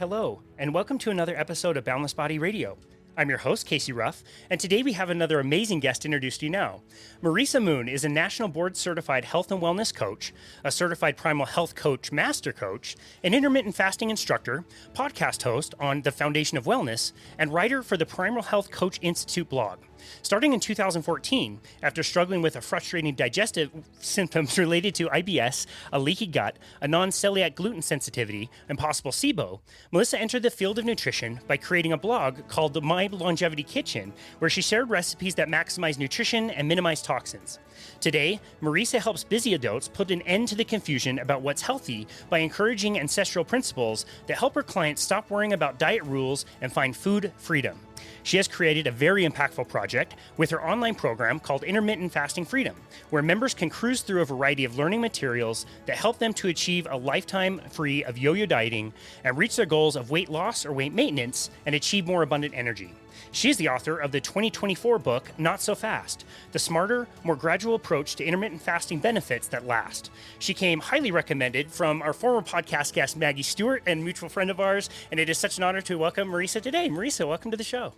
Hello, and welcome to another episode of Boundless Body Radio. I'm your host, Casey Ruff, and today we have another amazing guest to introduce to you now. Marisa Moon is a national board certified health and wellness coach, a certified primal health coach master coach, an intermittent fasting instructor, podcast host on the Foundation of Wellness, and writer for the Primal Health Coach Institute blog. Starting in 2014, after struggling with a frustrating digestive symptoms related to IBS, a leaky gut, a non-celiac gluten sensitivity, and possible SIBO, Melissa entered the field of nutrition by creating a blog called the My Longevity Kitchen, where she shared recipes that maximize nutrition and minimize toxins. Today, Marisa helps busy adults put an end to the confusion about what's healthy by encouraging ancestral principles that help her clients stop worrying about diet rules and find food freedom. She has created a very impactful project with her online program called Intermittent Fasting Freedom, where members can cruise through a variety of learning materials that help them to achieve a lifetime free of yo-yo dieting and reach their goals of weight loss or weight maintenance and achieve more abundant energy. She is the author of the 2024 book, Not So Fast, the smarter, more gradual approach to intermittent fasting benefits that last. She came highly recommended from our former podcast guest, Maggie Stewart, and mutual friend of ours, and it is such an honor to welcome Marisa today. Marisa, welcome to the show.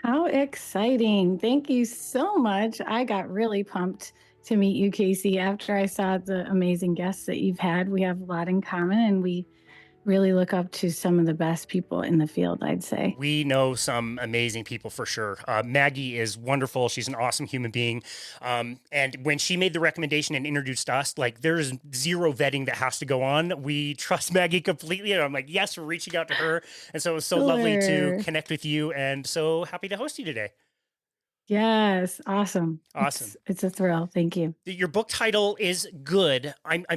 How exciting. Thank you so much. I got really pumped to meet you, Casey, after I saw the amazing guests that you've had. We have a lot in common, and we really look up to some of the best people in the field, I'd say. We know some amazing people for sure. Maggie is wonderful. She's an awesome human being. And when she made the recommendation and introduced us, like there's zero vetting that has to go on. We trust Maggie completely. And I'm like, yes, we're reaching out to her. And so it was so lovely to connect with you and so happy to host you today. Yes. Awesome. Awesome. It's a thrill. Thank you. Your book title is good.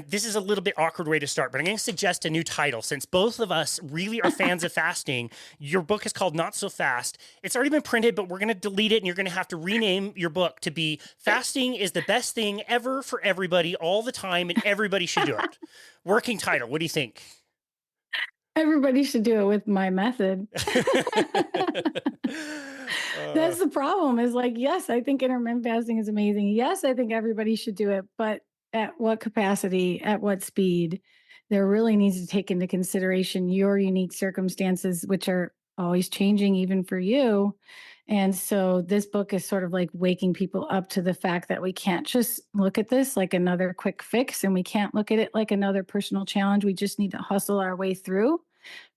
This is a little bit awkward way to start, but I'm going to suggest a new title since both of us really are fans of fasting. Your book is called Not So Fast. It's already been printed, but we're going to delete it and you're going to have to rename your book to be Fasting is the Best Thing Ever for Everybody all the time and everybody should do it. Working title. What do you think? Everybody should do it with my method. That's the problem is like, yes, I think intermittent fasting is amazing. Yes, I think everybody should do it, but at what capacity, at what speed? There really needs to take into consideration your unique circumstances, which are always changing even for you. And so this book is sort of like waking people up to the fact that we can't just look at this like another quick fix and we can't look at it like another personal challenge. We just need to hustle our way through.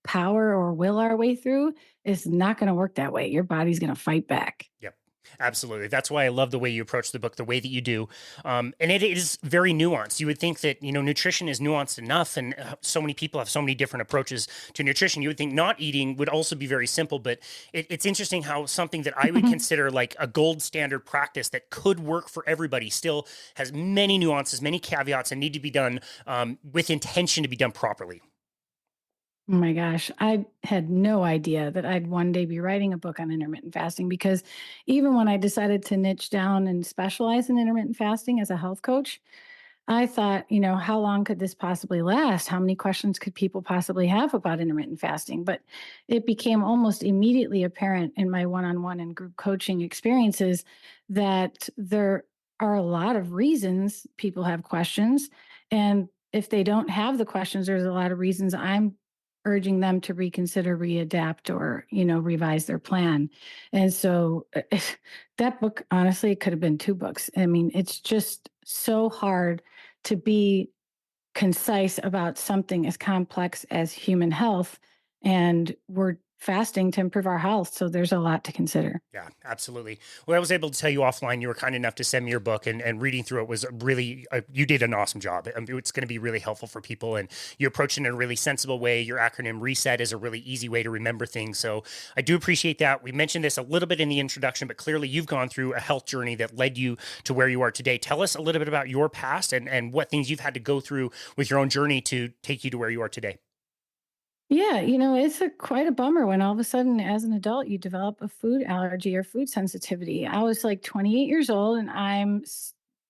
Power or will our way through is not going to work that way. Your body's going to fight back. Yep. Absolutely. That's why I love the way you approach the book, the way that you do. And it is very nuanced. You would think that, nutrition is nuanced enough and so many people have so many different approaches to nutrition. You would think not eating would also be very simple, but it's interesting how something that I would consider like a gold standard practice that could work for everybody still has many nuances, many caveats and need to be done with intention to be done properly. Oh my gosh, I had no idea that I'd one day be writing a book on intermittent fasting because even when I decided to niche down and specialize in intermittent fasting as a health coach, I thought, how long could this possibly last? How many questions could people possibly have about intermittent fasting? But it became almost immediately apparent in my one-on-one and group coaching experiences that there are a lot of reasons people have questions. And if they don't have the questions, there's a lot of reasons I'm urging them to reconsider, readapt, or, revise their plan. And so that book, honestly, it could have been two books. I mean, it's just so hard to be concise about something as complex as human health. And we're fasting to improve our health. So there's a lot to consider. Yeah, absolutely. Well, I was able to tell you offline, you were kind enough to send me your book and reading through it was really, you did an awesome job. It's going to be really helpful for people and you approach it in a really sensible way. Your acronym RESET is a really easy way to remember things. So I do appreciate that. We mentioned this a little bit in the introduction, but clearly you've gone through a health journey that led you to where you are today. Tell us a little bit about your past and what things you've had to go through with your own journey to take you to where you are today. Yeah, it's quite a bummer when all of a sudden, as an adult, you develop a food allergy or food sensitivity. I was like 28 years old and I'm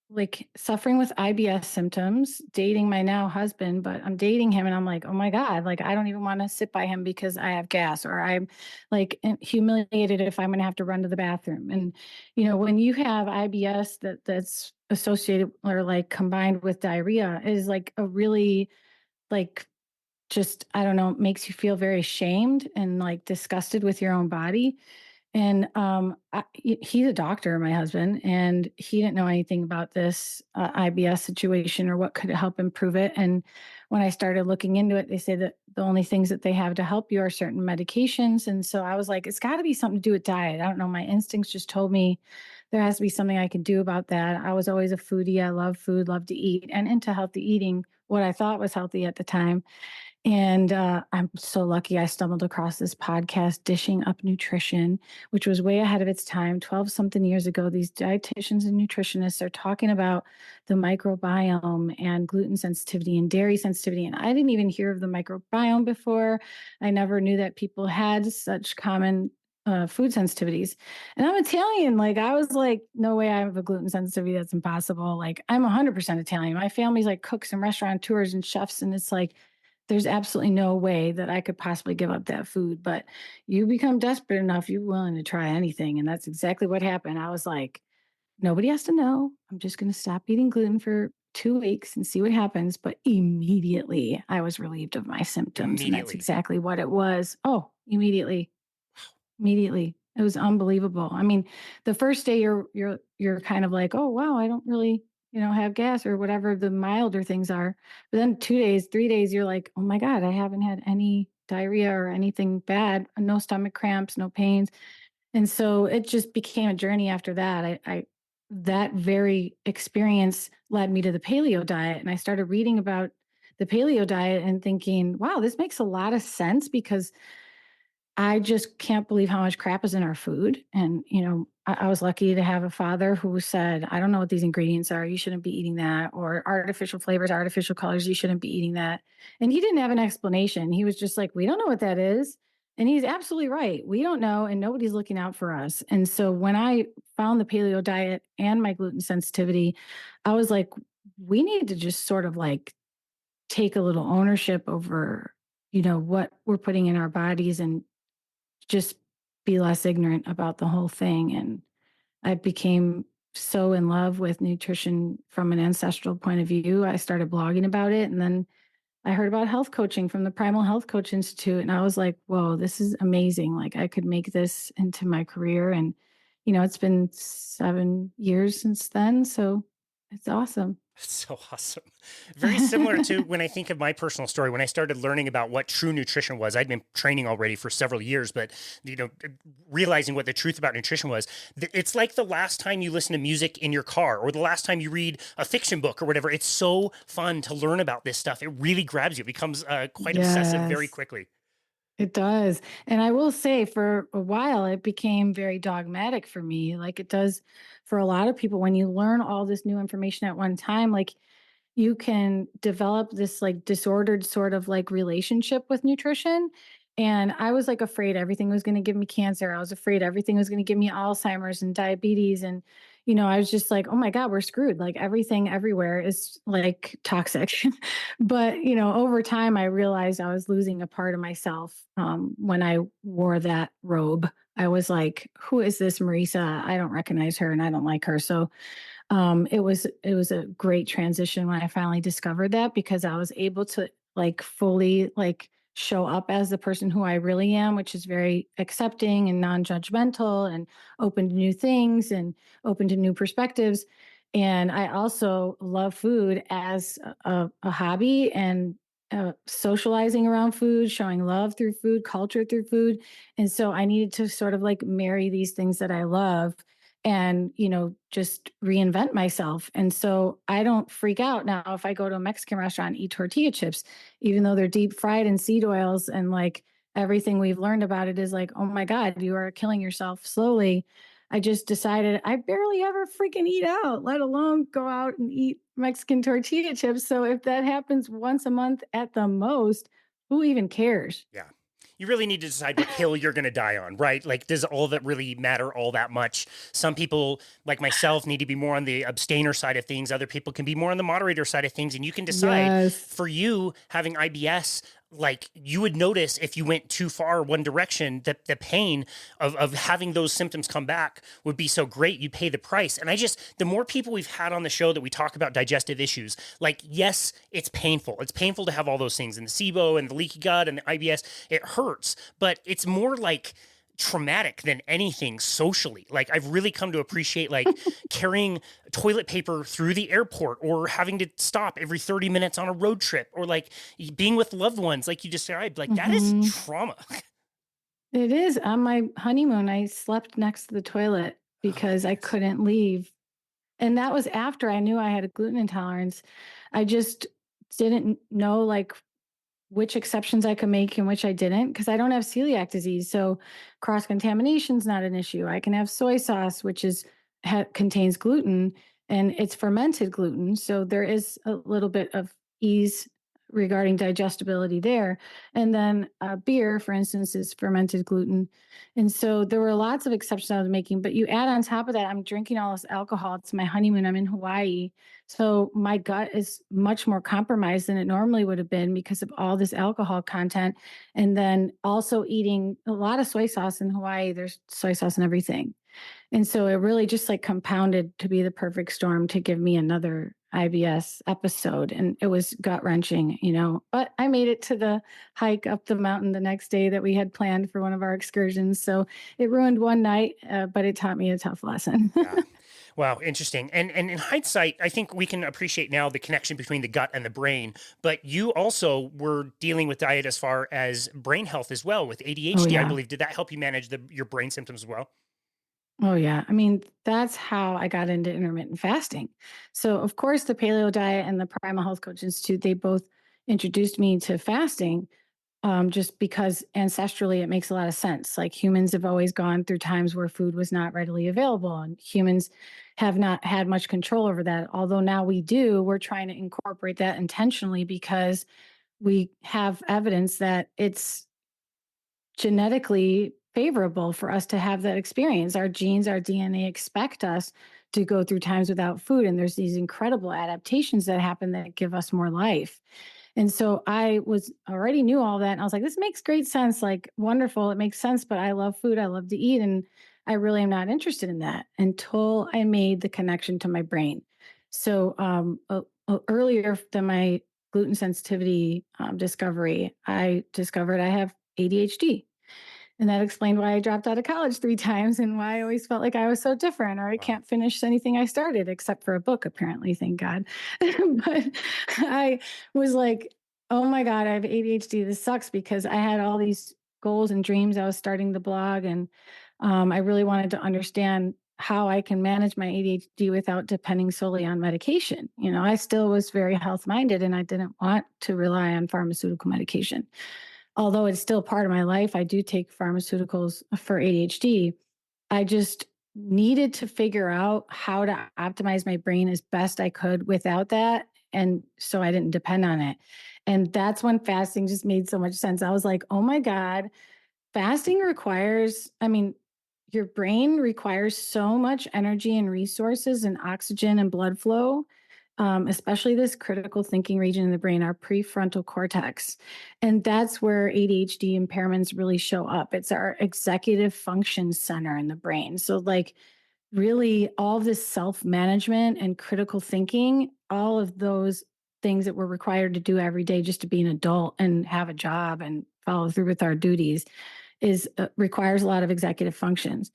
like suffering with IBS symptoms, dating my now husband, but I'm dating him and I'm like, oh my God, like I don't even want to sit by him because I have gas or I'm like humiliated if I'm going to have to run to the bathroom. And, when you have IBS that's associated or like combined with diarrhea is like a really like just, I don't know, makes you feel very shamed and like disgusted with your own body. And he's a doctor, my husband, and he didn't know anything about this IBS situation or what could help improve it. And when I started looking into it, they say that the only things that they have to help you are certain medications. And so I was like, it's got to be something to do with diet. I don't know. My instincts just told me there has to be something I can do about that. I was always a foodie. I love food, love to eat, and into healthy eating, what I thought was healthy at the time. And I'm so lucky I stumbled across this podcast, Dishing Up Nutrition, which was way ahead of its time. 12 something years ago, these dietitians and nutritionists are talking about the microbiome and gluten sensitivity and dairy sensitivity. And I didn't even hear of the microbiome before. I never knew that people had such common food sensitivities. And I'm Italian. Like, I was like, no way I have a gluten sensitivity. That's impossible. Like, I'm 100% Italian. My family's like cooks and restaurateurs and chefs. And it's like, there's absolutely no way that I could possibly give up that food. But you become desperate enough, you're willing to try anything. And that's exactly what happened. I was like, nobody has to know. I'm just going to stop eating gluten for 2 weeks and see what happens. But immediately I was relieved of my symptoms. And that's Immediately. exactly what it was. Oh, immediately. Immediately. It was unbelievable. I mean, the first day you're kind of like, "Oh, wow, I don't really, have gas," or whatever the milder things are. But then 2 days, 3 days, you're like, "Oh my god, I haven't had any diarrhea or anything bad, no stomach cramps, no pains." And so it just became a journey after that. I that very experience led me to the paleo diet, and I started reading about the paleo diet and thinking, "Wow, this makes a lot of sense," because I just can't believe how much crap is in our food. And, I was lucky to have a father who said, I don't know what these ingredients are. You shouldn't be eating that. Or artificial flavors, artificial colors. You shouldn't be eating that. And he didn't have an explanation. He was just like, we don't know what that is. And he's absolutely right. We don't know, and nobody's looking out for us. And so when I found the paleo diet and my gluten sensitivity, I was like, we need to just sort of like take a little ownership over, what we're putting in our bodies and just be less ignorant about the whole thing. And I became so in love with nutrition from an ancestral point of view. I started blogging about it. And then I heard about health coaching from the Primal Health Coach Institute. And I was like, whoa, this is amazing. Like, I could make this into my career. And, it's been 7 years since then. So it's awesome. That's so awesome. Very similar to when I think of my personal story. When I started learning about what true nutrition was, I'd been training already for several years, but realizing what the truth about nutrition was, it's like the last time you listen to music in your car or the last time you read a fiction book or whatever. It's so fun to learn about this stuff. It really grabs you. It becomes quite obsessive very Yes. quickly. It does. And I will say for a while, it became very dogmatic for me, like it does for a lot of people. When you learn all this new information at one time, like you can develop this like disordered sort of like relationship with nutrition. And I was like afraid everything was going to give me cancer. I was afraid everything was going to give me Alzheimer's and diabetes. And, I was just like, oh my God, we're screwed. Like everything everywhere is like toxic. But, over time, I realized I was losing a part of myself when I wore that robe. I was like, who is this Marisa? I don't recognize her and I don't like her. So it was a great transition when I finally discovered that, because I was able to like fully like show up as the person who I really am, which is very accepting and non-judgmental and open to new things and open to new perspectives. And I also love food as a hobby, and socializing around food, showing love through food, culture through food. And so I needed to sort of like marry these things that I love and, just reinvent myself. And so I don't freak out now if I go to a Mexican restaurant and eat tortilla chips, even though they're deep fried in seed oils, and like everything we've learned about it is like, oh my God, you are killing yourself slowly. I just decided I barely ever freaking eat out, let alone go out and eat Mexican tortilla chips. So if that happens once a month at the most, who even cares? Yeah. You really need to decide what hill you're going to die on, right? Like, does all that really matter all that much? Some people, like myself, need to be more on the abstainer side of things. Other people can be more on the moderator side of things. And you can decide Yes. for you having IBS, like you would notice if you went too far one direction that the pain of having those symptoms come back would be so great you'd pay the price. And I just, the more people we've had on the show that we talk about digestive issues, like, yes, it's painful to have all those things, and the SIBO and the leaky gut and the IBS, it hurts, but it's more like traumatic than anything socially. Like, I've really come to appreciate like carrying toilet paper through the airport, or having to stop every 30 minutes on a road trip, or like being with loved ones like you just described. Like, that is Mhm. trauma. It is. On my honeymoon, I slept next to the toilet Oh my because I goodness. couldn't leave. And that was after I knew I had a gluten intolerance. I just didn't know like which exceptions I could make and which I didn't, because I don't have celiac disease. So cross contamination is not an issue. I can have soy sauce, which contains gluten, and it's fermented gluten. So there is a little bit of ease regarding digestibility there. And then beer, for instance, is fermented gluten. And so there were lots of exceptions I was making. But you add on top of that, I'm drinking all this alcohol. It's my honeymoon. I'm in Hawaii. So my gut is much more compromised than it normally would have been because of all this alcohol content. And then also eating a lot of soy sauce in Hawaii. There's soy sauce and everything. And so it really just like compounded to be the perfect storm to give me another IBS episode. And it was gut wrenching, but I made it to the hike up the mountain the next day that we had planned for one of our excursions. So it ruined one night, but it taught me a tough lesson. Yeah. Wow, interesting. And in hindsight, I think we can appreciate now the connection between the gut and the brain. But you also were dealing with diet as far as brain health as well with Oh, ADHD, I yeah. believe. Did that help you manage your brain symptoms as well? Oh, yeah. I mean, that's how I got into intermittent fasting. So, of course, the Paleo Diet and the Primal Health Coach Institute, they both introduced me to fasting, just because ancestrally it makes a lot of sense. Like, humans have always gone through times where food was not readily available, and humans have not had much control over that. Although now we do, we're trying to incorporate that intentionally because we have evidence that it's genetically favorable for us to have that experience. Our genes, our DNA expect us to go through times without food. And there's these incredible adaptations that happen that give us more life. And so I was already knew all that. And I was like, this makes great sense. Like, wonderful. It makes sense. But I love food. I love to eat. And I really am not interested in that until I made the connection to my brain. So earlier than my gluten sensitivity discovery, I discovered I have ADHD. And that explained why I dropped out of college 3 times and why I always felt like I was so different, or I Wow. can't finish anything I started except for a book, apparently, thank God. But I was like, "Oh my God, I have ADHD. This sucks," because I had all these goals and dreams. I was starting the blog, and I really wanted to understand how I can manage my ADHD without depending solely on medication. I still was very health minded and I didn't want to rely on pharmaceutical medication. Although it's still part of my life, I do take pharmaceuticals for ADHD. I just needed to figure out how to optimize my brain as best I could without that. And so I didn't depend on it. And that's when fasting just made so much sense. I was like, oh my God, fasting requires, I mean, your brain requires so much energy and resources and oxygen and blood flow, especially this critical thinking region in the brain, our prefrontal cortex. And that's where ADHD impairments really show up. It's our executive function center in the brain. So, like, really, all this self management and critical thinking, all of those things that we're required to do every day just to be an adult and have a job and follow through with our duties is requires a lot of executive functions.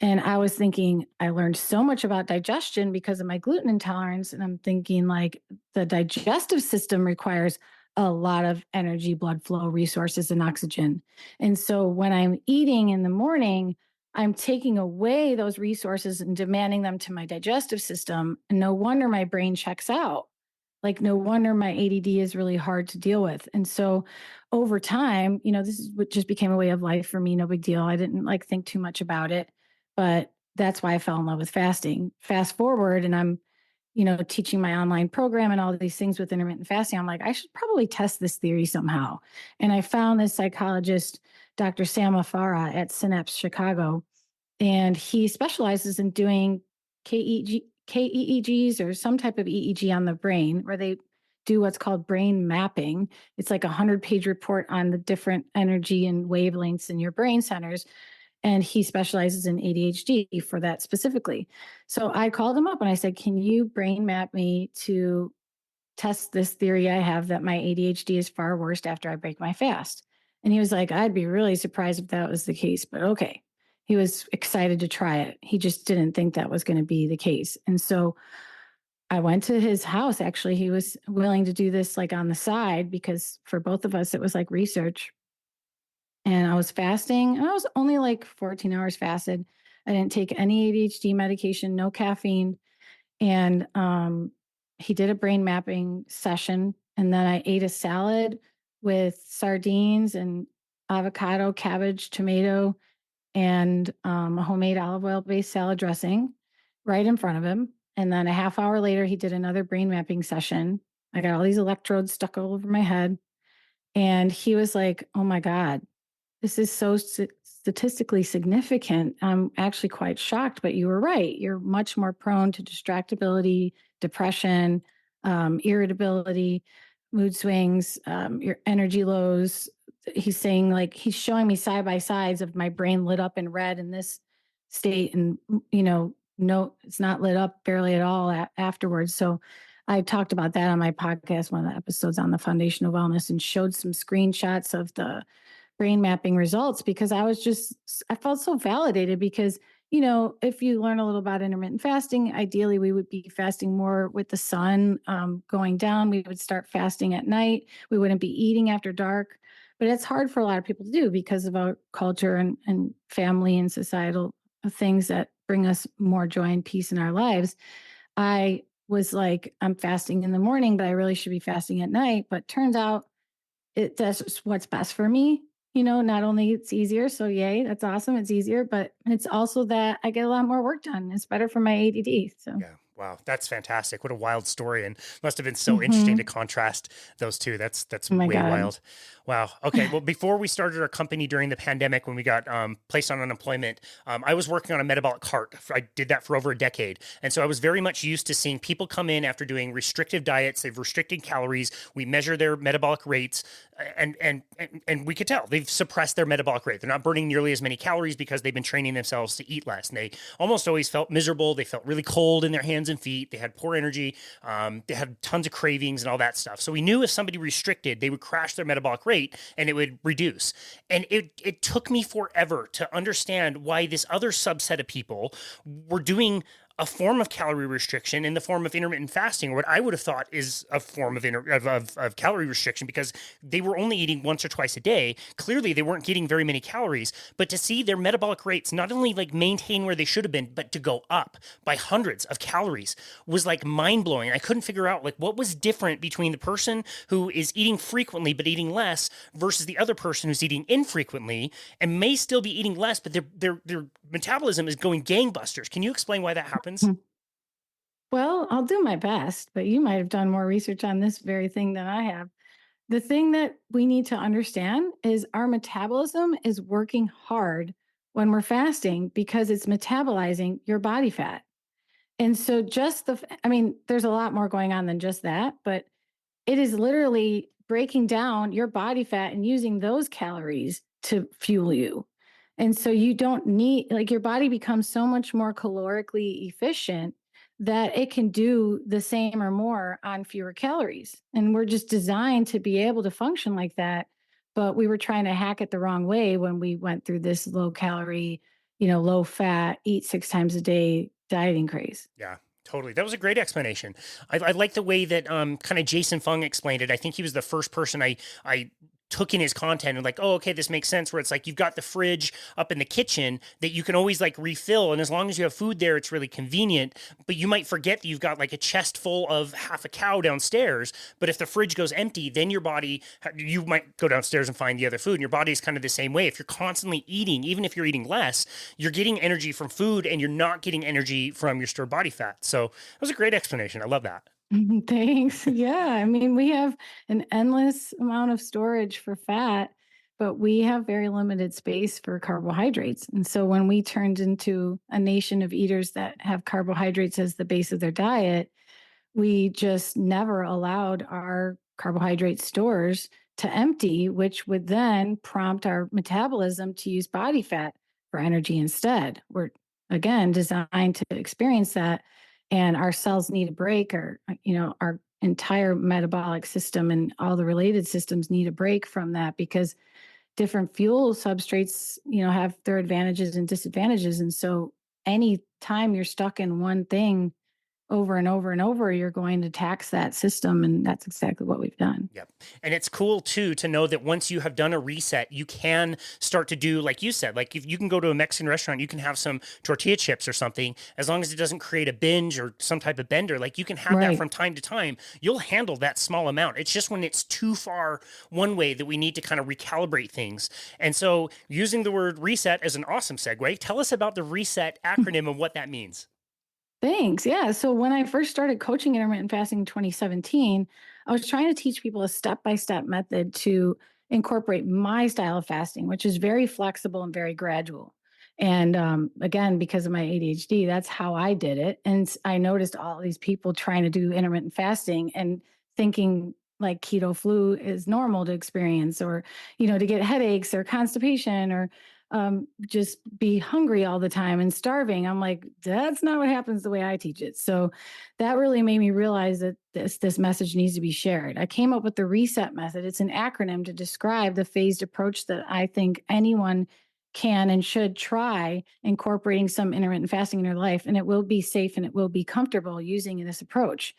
And I was thinking, I learned so much about digestion because of my gluten intolerance. And I'm thinking, like, the digestive system requires a lot of energy, blood flow, resources, and oxygen. And so when I'm eating in the morning, I'm taking away those resources and demanding them to my digestive system. And no wonder my brain checks out. Like, no wonder my ADD is really hard to deal with. And so over time, this is what just became a way of life for me. No big deal. I didn't like think too much about it, but that's why I fell in love with fasting. Fast forward, and I'm, teaching my online program and all these things with intermittent fasting. I'm like, I should probably test this theory somehow. And I found this psychologist, Dr. Sam Afara at Synapse Chicago, and he specializes in doing KEEGs or some type of EEG on the brain, where they do what's called brain mapping. It's like a 100-page report on the different energy and wavelengths in your brain centers. And he specializes in ADHD for that specifically. So I called him up and I said, can you brain map me to test this theory I have that my ADHD is far worse after I break my fast? And he was like, I'd be really surprised if that was the case, but okay. He was excited to try it. He just didn't think that was going to be the case. And so I went to his house. Actually, he was willing to do this like on the side because for both of us, it was like research. And I was fasting. And I was only like 14 hours fasted. I didn't take any ADHD medication, no caffeine. And he did a brain mapping session. And then I ate a salad with sardines and avocado, cabbage, tomato, and a homemade olive oil based salad dressing right in front of him. And then a half hour later, he did another brain mapping session. I got all these electrodes stuck all over my head. And he was like, oh my God, this is so statistically significant. I'm actually quite shocked, but you were right. You're much more prone to distractibility, depression, irritability, mood swings, your energy lows. He's saying, like, he's showing me side by sides of my brain lit up in red in this state. And, no, it's not lit up barely at all afterwards. So I talked about that on my podcast, one of the episodes on the foundational wellness, and showed some screenshots of the brain mapping results because I felt so validated because, if you learn a little about intermittent fasting, ideally we would be fasting more with the sun going down. We would start fasting at night. We wouldn't be eating after dark, but it's hard for a lot of people to do because of our culture and family and societal things that bring us more joy and peace in our lives. I was like, I'm fasting in the morning, but I really should be fasting at night. But turns out that's what's best for me. Not only it's easier, so yay, that's awesome. It's easier, but it's also that I get a lot more work done. It's better for my ADD. So, Yeah. Wow. That's fantastic. What a wild story. And must have been so interesting to mhm. contrast those two. That's Oh my way God. wild. Wow. Okay. Well, before we started our company during the pandemic, when we got placed on unemployment, I was working on a metabolic cart. I did that for over a decade. And so I was very much used to seeing people come in after doing restrictive diets. They've restricted calories. We measure their metabolic rates and we could tell they've suppressed their metabolic rate. They're not burning nearly as many calories because they've been training themselves to eat less. And they almost always felt miserable. They felt really cold in their hands and feet. They had poor energy. They had tons of cravings and all that stuff. So we knew if somebody restricted, they would crash their metabolic rate and it would reduce. And it took me forever to understand why this other subset of people were doing a form of calorie restriction in the form of intermittent fasting, or what I would have thought is a form of calorie restriction, because they were only eating once or twice a day. Clearly, they weren't getting very many calories, but to see their metabolic rates not only like maintain where they should have been, but to go up by hundreds of calories was like mind blowing. I couldn't figure out like what was different between the person who is eating frequently but eating less versus the other person who's eating infrequently and may still be eating less, but their metabolism is going gangbusters. Can you explain why that happens? Hmm. Well, I'll do my best, but you might have done more research on this very thing than I have. The thing that we need to understand is our metabolism is working hard when we're fasting because it's metabolizing your body fat. And so I mean, there's a lot more going on than just that, but it is literally breaking down your body fat and using those calories to fuel you. And so you don't need, like, your body becomes so much more calorically efficient that it can do the same or more on fewer calories. And we're just designed to be able to function like that. But we were trying to hack it the wrong way when we went through this low calorie, low fat, eat 6 times a day dieting craze. Yeah, totally. That was a great explanation. I like the way that kind of Jason Fung explained it. I think he was the first person I took in his content and like, oh, okay, this makes sense. Where it's like you've got the fridge up in the kitchen that you can always like refill, and as long as you have food there, it's really convenient. But you might forget that you've got like a chest full of half a cow downstairs. But if the fridge goes empty, then you might go downstairs and find the other food. And your body's kind of the same way. If you're constantly eating, even if you're eating less, you're getting energy from food, and you're not getting energy from your stored body fat. So that was a great explanation. I love that. Mhm. Thanks. Yeah. I mean, we have an endless amount of storage for fat, but we have very limited space for carbohydrates. And so when we turned into a nation of eaters that have carbohydrates as the base of their diet, we just never allowed our carbohydrate stores to empty, which would then prompt our metabolism to use body fat for energy instead. We're again designed to experience that, and our cells need a break, or our entire metabolic system and all the related systems need a break from that, because different fuel substrates have their advantages and disadvantages. And so any time you're stuck in one thing over and over and over, you're going to tax that system. And that's exactly what we've done. Yep. And it's cool too to know that once you have done a reset, you can start to do, like you said, like if you can go to a Mexican restaurant, you can have some tortilla chips or something, as long as it doesn't create a binge or some type of bender, like you can have that Right. from time to time. You'll handle that small amount. It's just when it's too far one way that we need to kind of recalibrate things. And so using the word reset is an awesome segue. Tell us about the reset acronym and what that means. Thanks. Yeah. So when I first started coaching intermittent fasting in 2017, I was trying to teach people a step by step method to incorporate my style of fasting, which is very flexible and very gradual. And again, because of my ADHD, that's how I did it. And I noticed all these people trying to do intermittent fasting and thinking like keto flu is normal to experience, or, to get headaches or constipation, or just be hungry all the time and starving. I'm like, that's not what happens the way I teach it. So that really made me realize that this message needs to be shared. I came up with the reset method. It's an acronym to describe the phased approach that I think anyone can and should try incorporating some intermittent fasting in their life. And it will be safe and it will be comfortable using this approach.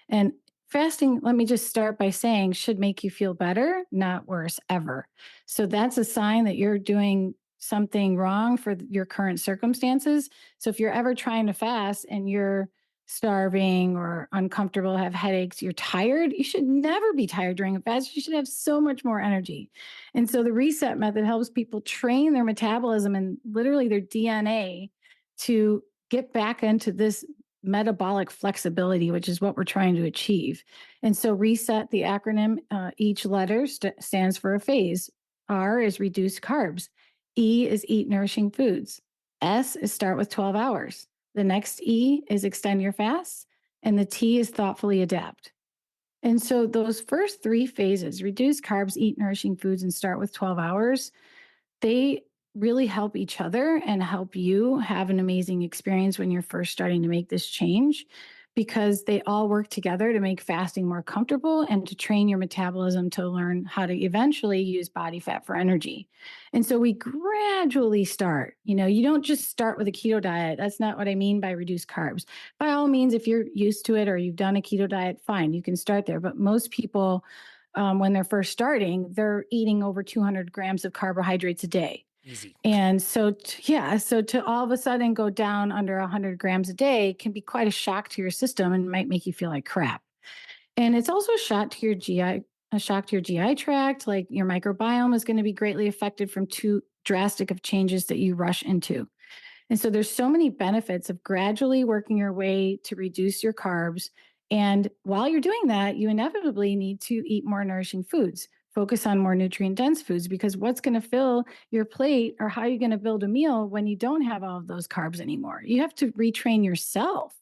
And fasting, let me just start by saying, should make you feel better, not worse, ever. So that's a sign that you're doing something wrong for your current circumstances. So if you're ever trying to fast and you're starving or uncomfortable, have headaches, you're tired, you should never be tired during a fast. You should have so much more energy. And so the reset method helps people train their metabolism and literally their DNA to get back into this metabolic flexibility, which is what we're trying to achieve. And so reset, the acronym, each letter stands for a phase. R is reduce carbs. E is eat nourishing foods. S is start with 12 hours. The next E is extend your fast. And the T is thoughtfully adapt. And so those first three phases, reduce carbs, eat nourishing foods, and start with 12 hours, they really help each other and help you have an amazing experience when you're first starting to make this change, because they all work together to make fasting more comfortable and to train your metabolism to learn how to eventually use body fat for energy. And so we gradually start. You don't just start with a keto diet. That's not what I mean by reduce carbs. By all means, if you're used to it or you've done a keto diet, fine, you can start there. But most people, when they're first starting, they're eating over 200 grams of carbohydrates a day. Easy. And so, so to all of a sudden go down under 100 grams a day can be quite a shock to your system and might make you feel like crap. And it's also a shock to your GI tract. Like your microbiome is going to be greatly affected from too drastic of changes that you rush into. And so there's so many benefits of gradually working your way to reduce your carbs. And while you're doing that, you inevitably need to eat more nourishing foods. Focus on more nutrient dense foods, because what's going to fill your plate, or how you're going to build a meal when you don't have all of those carbs anymore. You have to retrain yourself.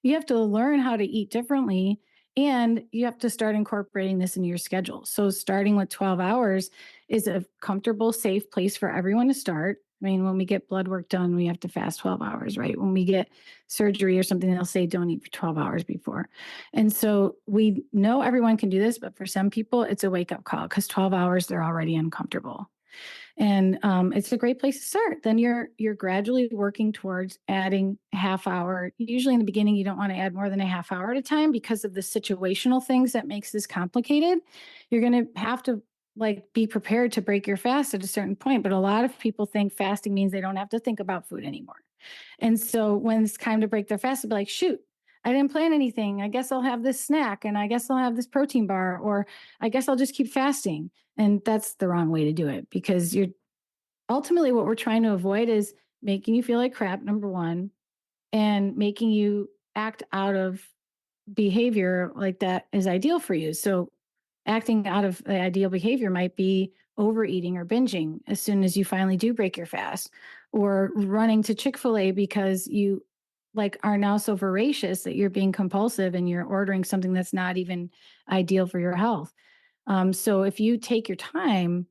You have to learn how to eat differently, and you have to start incorporating this into your schedule. So starting with 12 hours is a comfortable, safe place for everyone to start. I mean, when we get blood work done, we have to fast 12 hours, right? When we get surgery or something, they'll say don't eat for 12 hours before. And so we know everyone can do this, but for some people, it's a wake up call, because 12 hours, they're already uncomfortable. And it's a great place to start. Then you're gradually working towards adding a half hour. Usually in the beginning, you don't want to add more than a half hour at a time because of the situational things that makes this complicated. You're going to have to be prepared to break your fast at a certain point. But a lot of people think fasting means they don't have to think about food anymore. And so when it's time to break their fast, they'll be like, shoot, I didn't plan anything. I guess I'll have this snack, and I guess I'll have this protein bar, or I guess I'll just keep fasting. And that's the wrong way to do it, because you're ultimately, what we're trying to avoid is making you feel like crap, number one, and making you act out of behavior like that is ideal for you. So acting out of the ideal behavior might be overeating or binging as soon as you finally do break your fast, or running to Chick-fil-A because you like are now so voracious that you're being compulsive and you're ordering something that's not even ideal for your health. So if you take your time,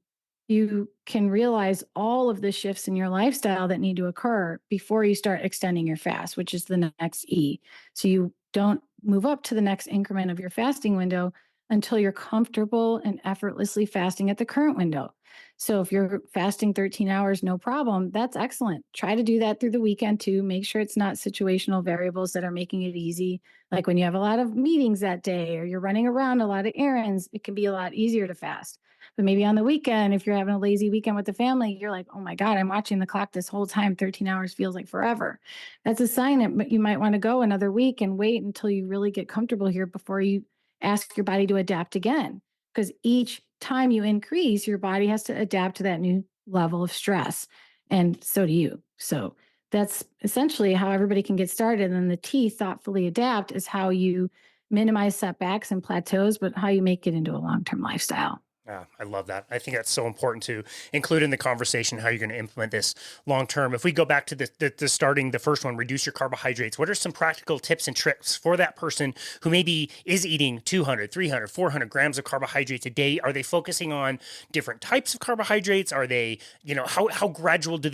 you can realize all of the shifts in your lifestyle that need to occur before you start extending your fast, which is the next E. So you don't move up to the next increment of your fasting window until you're comfortable and effortlessly fasting at the current window. So if you're fasting 13 hours, no problem, that's excellent. Try to do that through the weekend too. Make sure it's not situational variables that are making it easy. Like when you have a lot of meetings that day or you're running around a lot of errands, it can be a lot easier to fast. But maybe on the weekend, if you're having a lazy weekend with the family, you're like, oh my God, I'm watching the clock this whole time. 13 hours feels like forever. That's a sign that you might want to go another week and wait until you really get comfortable here before you ask your body to adapt again. Because each time you increase, your body has to adapt to that new level of stress. And so do you. So that's essentially how everybody can get started. And the T, thoughtfully adapt, is how you minimize setbacks and plateaus, but how you make it into a long term lifestyle. Yeah, I love that. I think that's so important to include in the conversation how you're going to implement this long term. If we go back to the starting, the first one, reduce your carbohydrates. What are some practical tips and tricks for that person who maybe is eating 200, 300, 400 grams of carbohydrates a day? Are they focusing on different types of carbohydrates? Are they, how gradual do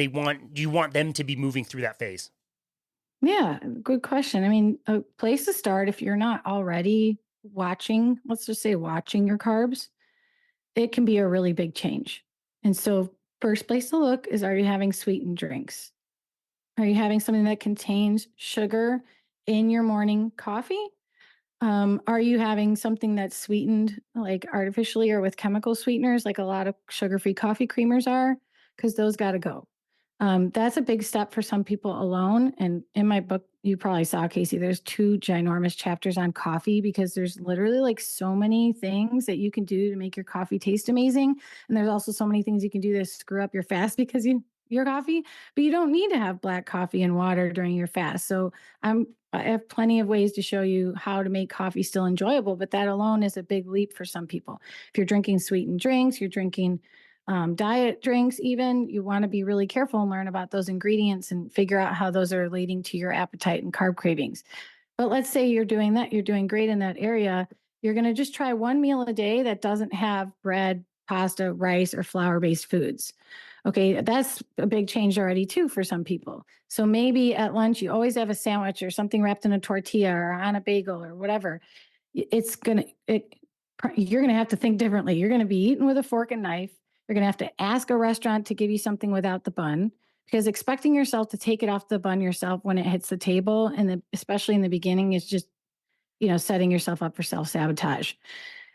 you want them to be moving through that phase? Yeah, good question. I mean, a place to start if you're not already watching, let's just say watching your carbs, it can be a really big change. And so, first place to look is, are you having sweetened drinks? Are you having something that contains sugar in your morning coffee? Are you having something that's sweetened like artificially or with chemical sweeteners, like a lot of sugar free coffee creamers are? Because those got to go. That's a big step for some people alone. And in my book, you probably saw, Casey, there's two ginormous chapters on coffee because there's literally like so many things that you can do to make your coffee taste amazing. And there's also so many things you can do to screw up your fast because your coffee, but you don't need to have black coffee and water during your fast. So I have plenty of ways to show you how to make coffee still enjoyable, but that alone is a big leap for some people. If you're drinking sweetened drinks, you're drinking diet drinks, even, you want to be really careful and learn about those ingredients and figure out how those are leading to your appetite and carb cravings. But let's say you're doing that, you're doing great in that area. You're going to just try one meal a day that doesn't have bread, pasta, rice, or flour based foods. Okay, that's a big change already, too, for some people. So maybe at lunch, you always have a sandwich or something wrapped in a tortilla or on a bagel or whatever. It's going to, you're going to have to think differently. You're going to be eating with a fork and knife. You're going to have to ask a restaurant to give you something without the bun because expecting yourself to take it off the bun yourself when it hits the table and especially in the beginning is just, setting yourself up for self-sabotage.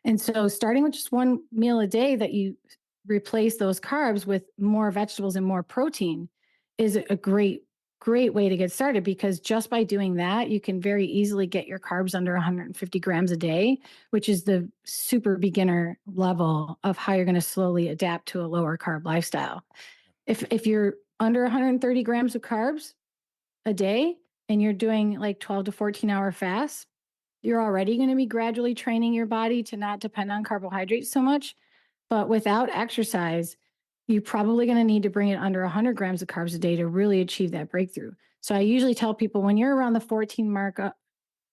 And so starting with just one meal a day that you replace those carbs with more vegetables and more protein is a great way to get started because just by doing that, you can very easily get your carbs under 150 grams a day, which is the super beginner level of how you're going to slowly adapt to a lower carb lifestyle. If you're under 130 grams of carbs a day and you're doing like 12 to 14-hour fasts, you're already going to be gradually training your body to not depend on carbohydrates so much. But without exercise, you're probably going to need to bring it under 100 grams of carbs a day to really achieve that breakthrough. So I usually tell people when you're around the 14 mark,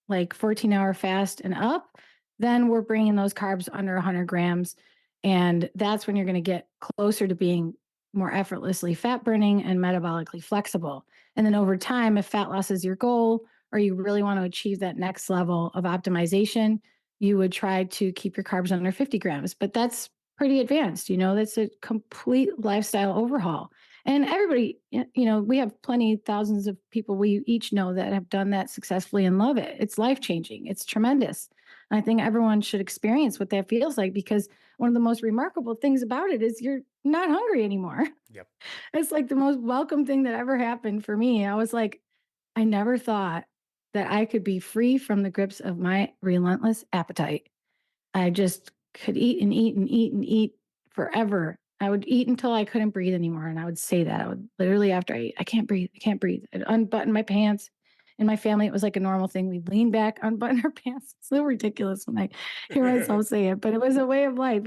like 14-hour fast and up, then we're bringing those carbs under 100 grams. And that's when you're going to get closer to being more effortlessly fat burning and metabolically flexible. And then over time, if fat loss is your goal, or you really want to achieve that next level of optimization, you would try to keep your carbs under 50 grams. But that's pretty advanced. That's a complete lifestyle overhaul. And everybody, we have plenty, thousands of people we each know that have done that successfully and love it. It's life changing. It's tremendous. And I think everyone should experience what that feels like because one of the most remarkable things about it is you're not hungry anymore. Yep. It's like the most welcome thing that ever happened for me. I was like, I never thought that I could be free from the grips of my relentless appetite. I just could eat and eat and eat and eat forever. I would eat until I couldn't breathe anymore. And I would say that. I would literally, after I eat, I can't breathe. I can't breathe. I'd unbutton my pants. In my family, it was like a normal thing. We'd lean back, unbutton our pants. It's so ridiculous when I hear myself say it, but it was a way of life.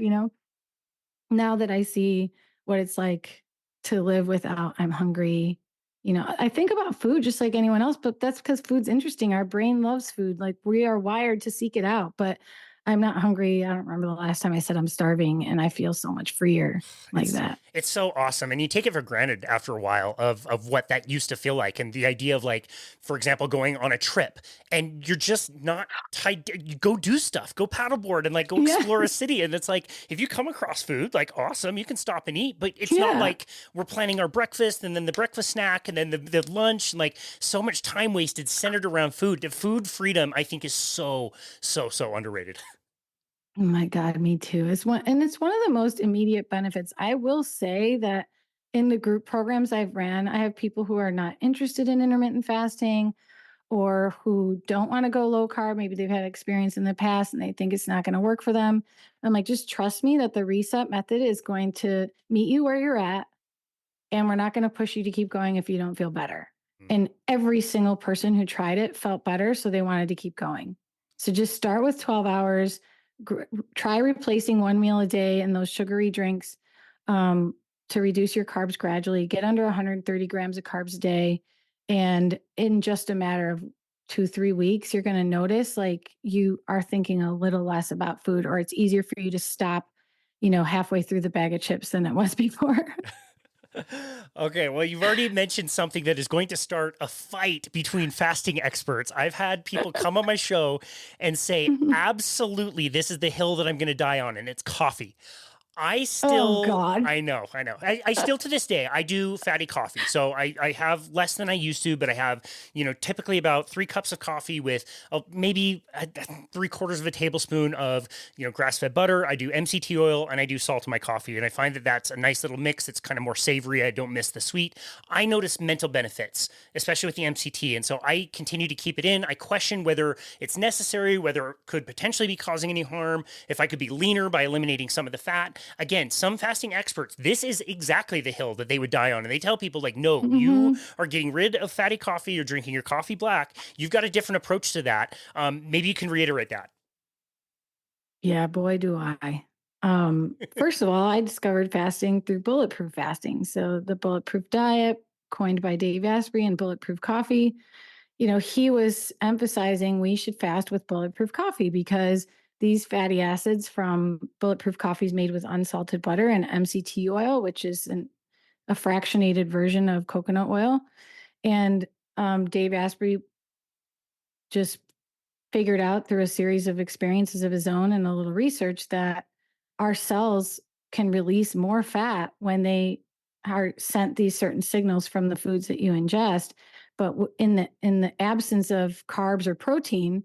Now that I see what it's like to live without, I'm hungry, I think about food just like anyone else, but that's because food's interesting. Our brain loves food. Like we are wired to seek it out, but I'm not hungry. I don't remember the last time I said I'm starving, and I feel so much freer like It's that. it's so awesome, and you take it for granted after a while of what that used to feel like, and the idea of like, for example, going on a trip and you're just not tied. You go do stuff, go paddleboard, and like go Yeah. explore a city, and it's like if you come across food, like awesome, you can stop and eat, but it's not Yeah. like we're planning our breakfast and then the breakfast snack and then the lunch, and like so much time wasted centered around food. The food freedom, I think, is so underrated. Oh my God, me too. It's one of the most immediate benefits. I will say that in the group programs I've ran, I have people who are not interested in intermittent fasting or who don't want to go low carb. Maybe they've had experience in the past and they think it's not going to work for them. I'm like, just trust me that the reset method is going to meet you where you're at, and we're not going to push you to keep going if you don't feel better. And every single person who tried it felt better, so they wanted to keep going. So just start with 12 hours, try replacing one meal a day and those sugary drinks, um, to reduce your carbs gradually, get under 130 grams of carbs a day. And in just a matter of 2, 3 weeks, you're going to notice like you are thinking a little less about food, or it's easier for you to stop, halfway through the bag of chips than it was before. Okay, well, you've already mentioned something that is going to start a fight between fasting experts. I've had people come on my show and say, absolutely, this is the hill that I'm going to die on, and it's coffee. Oh God. I still to this day, I do fatty coffee. So I have less than I used to, but I have, typically about 3 cups of coffee with maybe 3/4 of a tablespoon of, grass-fed butter. I do MCT oil and I do salt in my coffee. And I find that that's a nice little mix. It's kind of more savory. I don't miss the sweet. I notice mental benefits, especially with the MCT. And so I continue to keep it in. I question whether it's necessary, whether it could potentially be causing any harm, if I could be leaner by eliminating some of the fat. Again, some fasting experts, this is exactly the hill that they would die on. And they tell people, like, no, you Mhm. are getting rid of fatty coffee. You're drinking your coffee black. You've got a different approach to that. Maybe you can reiterate that. Yeah, boy, do I. First of all, I discovered fasting through bulletproof fasting. So the bulletproof diet, coined by Dave Asprey, and bulletproof coffee, he was emphasizing we should fast with bulletproof coffee because these fatty acids from bulletproof coffees made with unsalted butter and MCT oil, which is a fractionated version of coconut oil. And Dave Asprey just figured out through a series of experiences of his own and a little research that our cells can release more fat when they are sent these certain signals from the foods that you ingest, but in the absence of carbs or protein,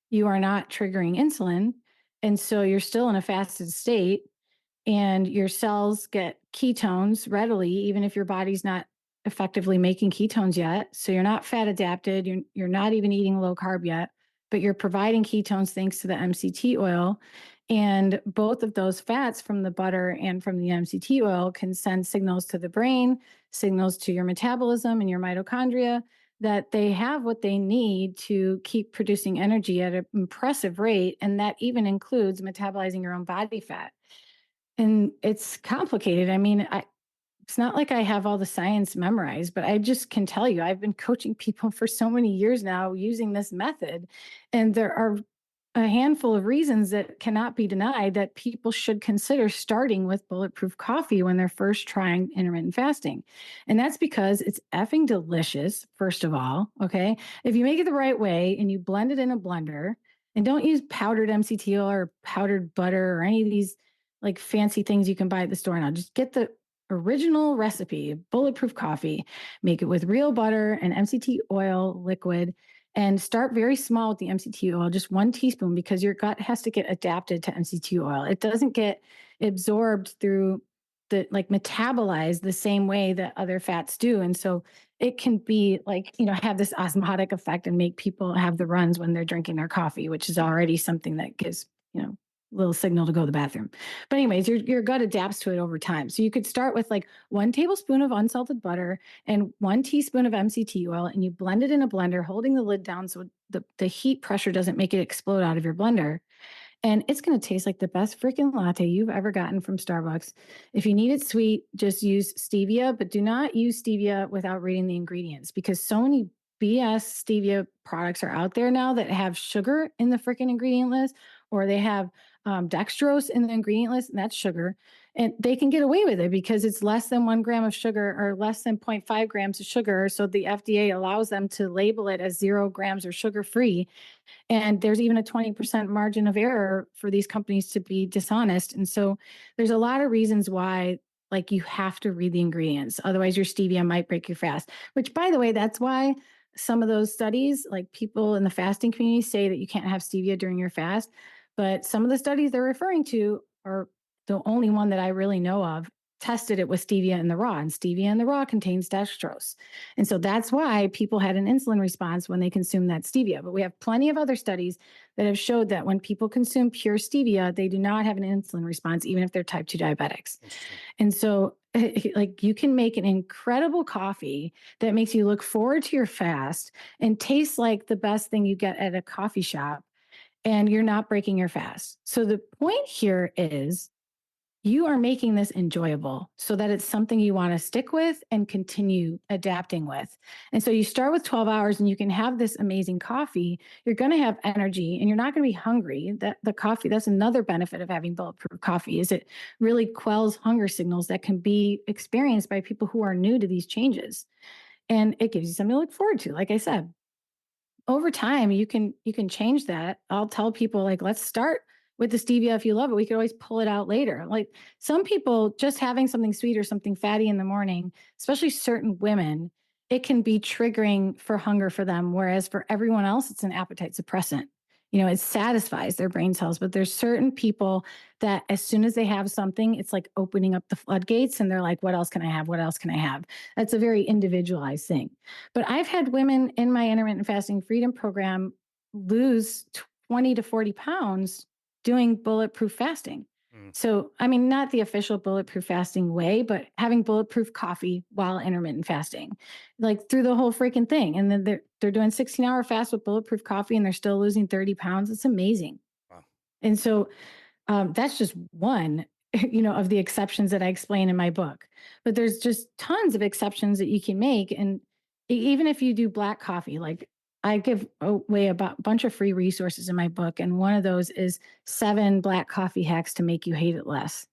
you are not triggering insulin, and so you're still in a fasted state, and your cells get ketones readily, even if your body's not effectively making ketones yet. So you're not fat adapted. You're not even eating low carb yet, but you're providing ketones thanks to the MCT oil. And both of those fats from the butter and from the MCT oil can send signals to the brain, signals to your metabolism and your mitochondria that they have what they need to keep producing energy at an impressive rate. And that even includes metabolizing your own body fat. And it's complicated. I mean, it's not like I have all the science memorized, but I just can tell you, I've been coaching people for so many years now using this method. And there are a handful of reasons that cannot be denied that people should consider starting with bulletproof coffee when they're first trying intermittent fasting. And that's because it's effing delicious, first of all. Okay. If you make it the right way and you blend it in a blender, and don't use powdered MCT oil or powdered butter or any of these like fancy things you can buy at the store now, just get the original recipe, bulletproof coffee, make it with real butter and MCT oil liquid, and start very small with the MCT oil, just 1 teaspoon, because your gut has to get adapted to MCT oil. It doesn't get absorbed through metabolized the same way that other fats do. And so it can be like, have this osmotic effect and make people have the runs when they're drinking their coffee, which is already something that gives, little signal to go to the bathroom. But anyways, your gut adapts to it over time. So you could start with like 1 tablespoon of unsalted butter and 1 teaspoon of MCT oil, and you blend it in a blender, holding the lid down so the heat pressure doesn't make it explode out of your blender. and it's going to taste like the best freaking latte you've ever gotten from Starbucks. If you need it sweet, just use stevia, but do not use stevia without reading the ingredients, because so many BS stevia products are out there now that have sugar in the freaking ingredient list, or they have dextrose in the ingredient list, and that's sugar. And they can get away with it because it's less than 1 gram of sugar or less than 0.5 grams of sugar. So the FDA allows them to label it as 0 grams or sugar free. And there's even a 20% margin of error for these companies to be dishonest. And so there's a lot of reasons why, like, you have to read the ingredients. Otherwise, your stevia might break your fast, which, by the way, that's why some of those studies, like people in the fasting community, say that you can't have stevia during your fast. But some of the studies they're referring to are the only one that I really know of tested it with stevia in the raw, and stevia in the raw contains dextrose. And so that's why people had an insulin response when they consumed that stevia. But we have plenty of other studies that have showed that when people consume pure stevia, they do not have an insulin response, even if they're type 2 diabetics. And so, like, you can make an incredible coffee that makes you look forward to your fast and tastes like the best thing you get at a coffee shop, and you're not breaking your fast. So the point here is you are making this enjoyable so that it's something you want to stick with and continue adapting with. And so you start with 12 hours and you can have this amazing coffee. You're going to have energy and you're not going to be hungry. That the coffee, that's another benefit of having bulletproof coffee, is it really quells hunger signals that can be experienced by people who are new to these changes. And it gives you something to look forward to. Like I said, over time you can change that. I'll tell people, like, let's start with the stevia. If you love it, we could always pull it out later. Like, some people, just having something sweet or something fatty in the morning, especially certain women, it can be triggering for hunger for them, whereas for everyone else it's an appetite suppressant. It satisfies their brain cells, but there's certain people that as soon as they have something, it's like opening up the floodgates, and they're like, what else can I have? What else can I have? That's a very individualized thing. But I've had women in my intermittent fasting freedom program lose 20 to 40 pounds doing bulletproof fasting. So, I mean, not the official bulletproof fasting way, but having bulletproof coffee while intermittent fasting, like through the whole freaking thing. And then they're doing 16-hour fast with bulletproof coffee and they're still losing 30 pounds. It's amazing. Wow. And so that's just one, of the exceptions that I explain in my book. But there's just tons of exceptions that you can make. And even if you do black coffee, like, I give away a bunch of free resources in my book. And one of those is 7 black coffee hacks to make you hate it less.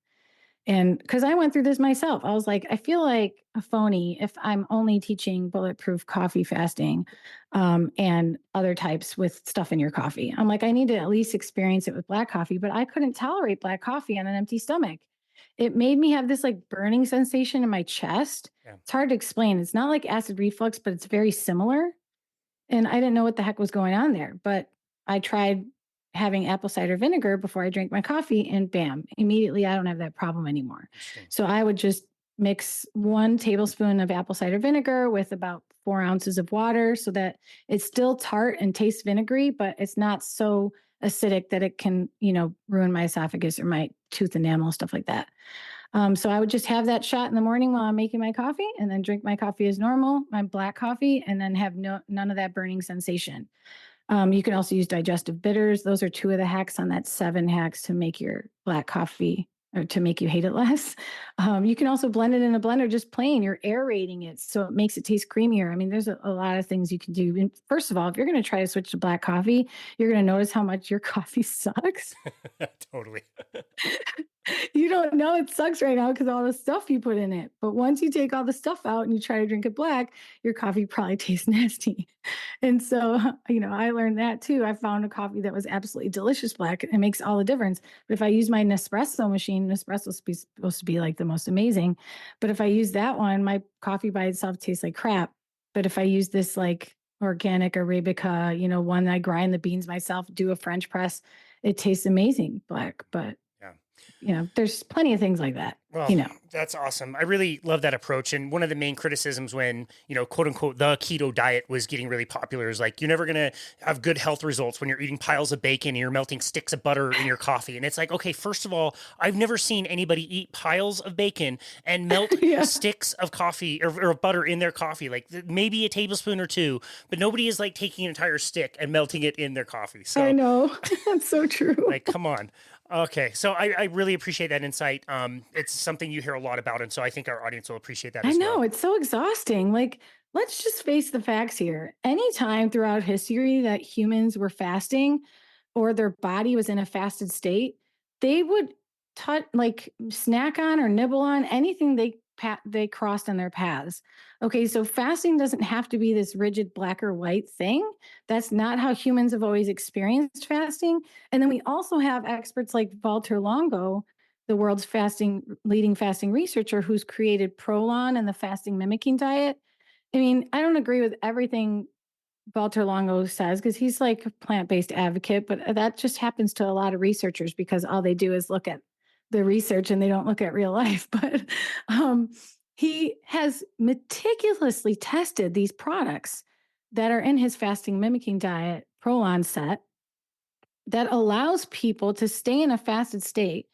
And because I went through this myself, I was like, I feel like a phony if I'm only teaching bulletproof coffee fasting and other types with stuff in your coffee. I'm like, I need to at least experience it with black coffee, but I couldn't tolerate black coffee on an empty stomach. It made me have this like burning sensation in my chest. Yeah. It's hard to explain. It's not like acid reflux, but it's very similar. And I didn't know what the heck was going on there, but I tried having apple cider vinegar before I drank my coffee, and bam, immediately I don't have that problem anymore. So I would just mix 1 tablespoon of apple cider vinegar with about 4 ounces of water so that it's still tart and tastes vinegary, but it's not so acidic that it can, ruin my esophagus or my tooth enamel, stuff like that. So I would just have that shot in the morning while I'm making my coffee, and then drink my coffee as normal, my black coffee, and then have none of that burning sensation. You can also use digestive bitters. Those are 2 of the hacks on that 7 hacks to make your black coffee, or to make you hate it less. You can also blend it in a blender, just plain. You're aerating it, so it makes it taste creamier. I mean, there's a lot of things you can do. And first of all, if you're going to try to switch to black coffee, you're going to notice how much your coffee sucks. Totally. You don't know it sucks right now because all the stuff you put in it. But once you take all the stuff out and you try to drink it black, your coffee probably tastes nasty. And so, I learned that too. I found a coffee that was absolutely delicious black. It makes all the difference. But if I use my Nespresso machine, Nespresso is supposed to be like the most amazing. But if I use that one, my coffee by itself tastes like crap. But if I use this like organic Arabica, one that I grind the beans myself, do a French press, it tastes amazing black. But there's plenty of things like that. Well, you know. that's awesome. I really love that approach. And one of the main criticisms when, quote unquote, the keto diet was getting really popular is like, you're never going to have good health results when you're eating piles of bacon and you're melting sticks of butter in your coffee. And it's like, okay, first of all, I've never seen anybody eat piles of bacon and melt Yeah, sticks of coffee or butter in their coffee. Like maybe a tablespoon or two, but nobody is like taking an entire stick and melting it in their coffee. I So, know. That's so true. like, come on. Okay, so I really appreciate that insight. It's something you hear a lot about, and so I think our audience will appreciate that I as well. know, it's so exhausting. Like, let's just face the facts here. Anytime throughout history that humans were fasting or their body was in a fasted state, they would touch, like, snack on or nibble on anything they crossed on their paths. Okay, so fasting doesn't have to be this rigid black or white thing. That's not how humans have always experienced fasting. And then we also have experts like Walter Longo, the world's leading fasting researcher, who's created Prolon and the fasting mimicking diet. I mean, I don't agree with everything Walter Longo says because he's like a plant-based advocate, but that just happens to a lot of researchers because all they do is look at the research and they don't look at real life. But um, he has meticulously tested these products that are in his fasting mimicking diet, Prolon set, that allows people to stay in a fasted state,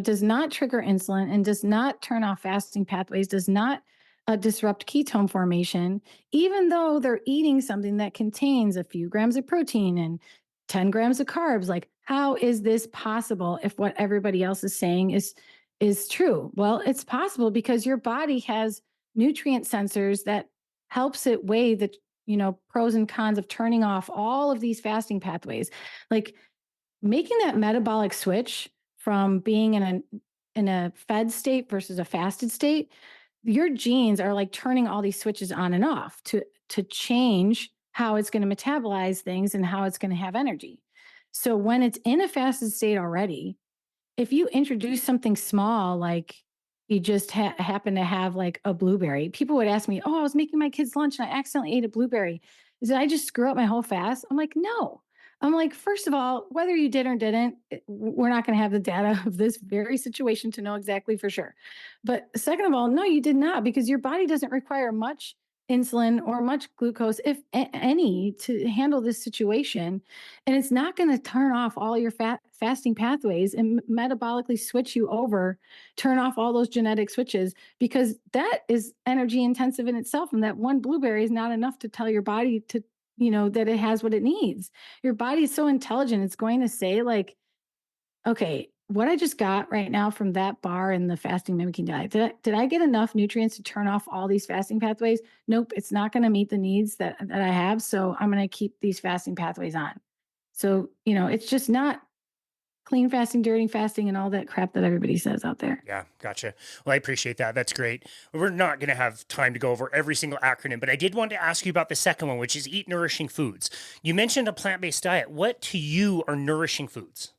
does not trigger insulin and does not turn off fasting pathways, does not disrupt ketone formation, even though they're eating something that contains a few grams of protein and 10 grams of carbs. Like, how is this possible if what everybody else is saying is true? Well, it's possible because your body has nutrient sensors that helps it weigh the pros and cons of turning off all of these fasting pathways. Like, making that metabolic switch from being in a fed state versus a fasted state, your genes are like turning all these switches on and off to change how it's going to metabolize things and how it's going to have energy. So when it's in a fasted state already, if you introduce something small, like you just happen to have like a blueberry, people would ask me, "Oh, I was making my kids lunch and I accidentally ate a blueberry. Did I just screw up my whole fast?" I'm like, "No." I'm like, first of all, whether you did or didn't, we're not going to have the data of this very situation to know exactly for sure. But second of all, no, you did not, because your body doesn't require much insulin or much glucose, if any, to handle this situation. And it's not going to turn off all your fasting pathways and metabolically switch you over, turn off all those genetic switches, because that is energy intensive in itself. And that one blueberry is not enough to tell your body to, that it has what it needs. Your body is so intelligent. It's going to say, like, okay, what I just got right now from that bar and the fasting mimicking diet, did I get enough nutrients to turn off all these fasting pathways? Nope, it's not going to meet the needs that I have. So I'm going to keep these fasting pathways on. So, it's just not clean fasting, dirty fasting, and all that crap that everybody says out there. Yeah, gotcha. Well, I appreciate that. That's great. We're not going to have time to go over every single acronym, but I did want to ask you about the second one, which is eat nourishing foods. You mentioned a plant based diet. What to you are nourishing foods?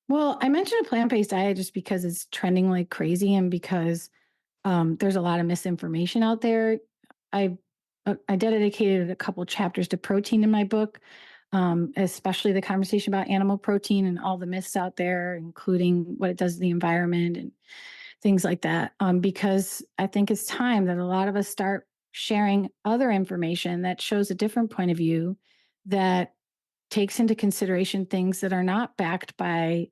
Well, I mentioned a plant based diet just because it's trending like crazy and because there's a lot of misinformation out there. I I dedicated a couple chapters to protein in my book, especially the conversation about animal protein and all the myths out there, including what it does to the environment and things like that. Because I think it's time that a lot of us start sharing other information that shows a different point of view, that takes into consideration things that are not backed by,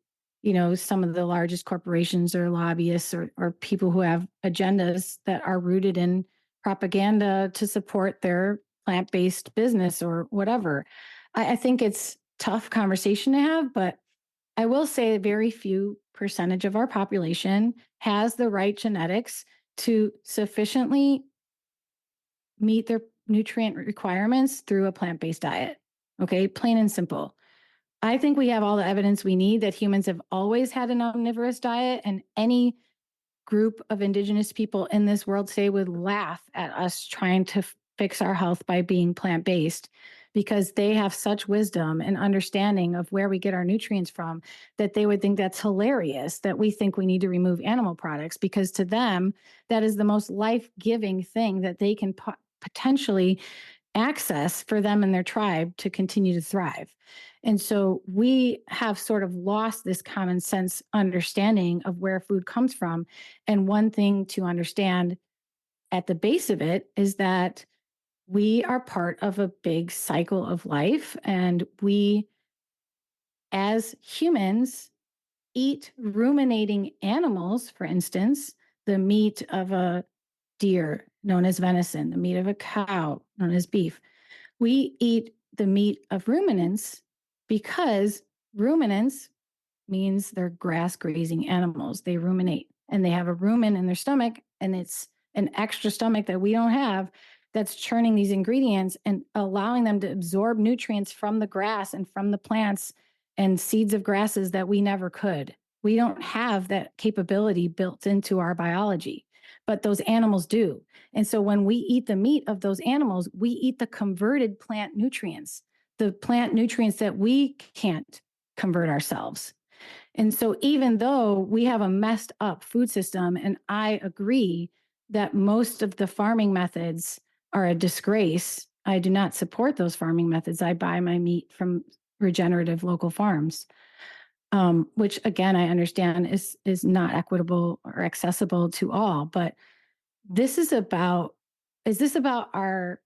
some of the largest corporations or lobbyists or people who have agendas that are rooted in propaganda to support their plant-based business or whatever. I think it's tough conversation to have, but I will say a very few percentage of our population has the right genetics to sufficiently meet their nutrient requirements through a plant-based diet. Okay, plain and simple. I think we have all the evidence we need that humans have always had an omnivorous diet, and any group of indigenous people in this world today would laugh at us trying to fix our health by being plant-based, because they have such wisdom and understanding of where we get our nutrients from that they would think that's hilarious that we think we need to remove animal products, because to them that is the most life-giving thing that they can potentially access for them and their tribe to continue to thrive. And so we have sort of lost this common sense understanding of where food comes from. And one thing to understand at the base of it is that we are part of a big cycle of life. And we, as humans, eat ruminating animals, for instance, the meat of a deer, known as venison, the meat of a cow, known as beef. We eat the meat of ruminants because ruminants means they're grass grazing animals. They ruminate and they have a rumen in their stomach, and it's an extra stomach that we don't have that's churning these ingredients and allowing them to absorb nutrients from the grass and from the plants and seeds of grasses that we never could. We don't have that capability built into our biology, but those animals do. And so when we eat the meat of those animals, we eat the converted plant nutrients, the plant nutrients that we can't convert ourselves. And so, even though we have a messed up food system, and I agree that most of the farming methods are a disgrace, I do not support those farming methods. I buy my meat from regenerative local farms, which again, I understand is not equitable or accessible to all. But this is about is this about our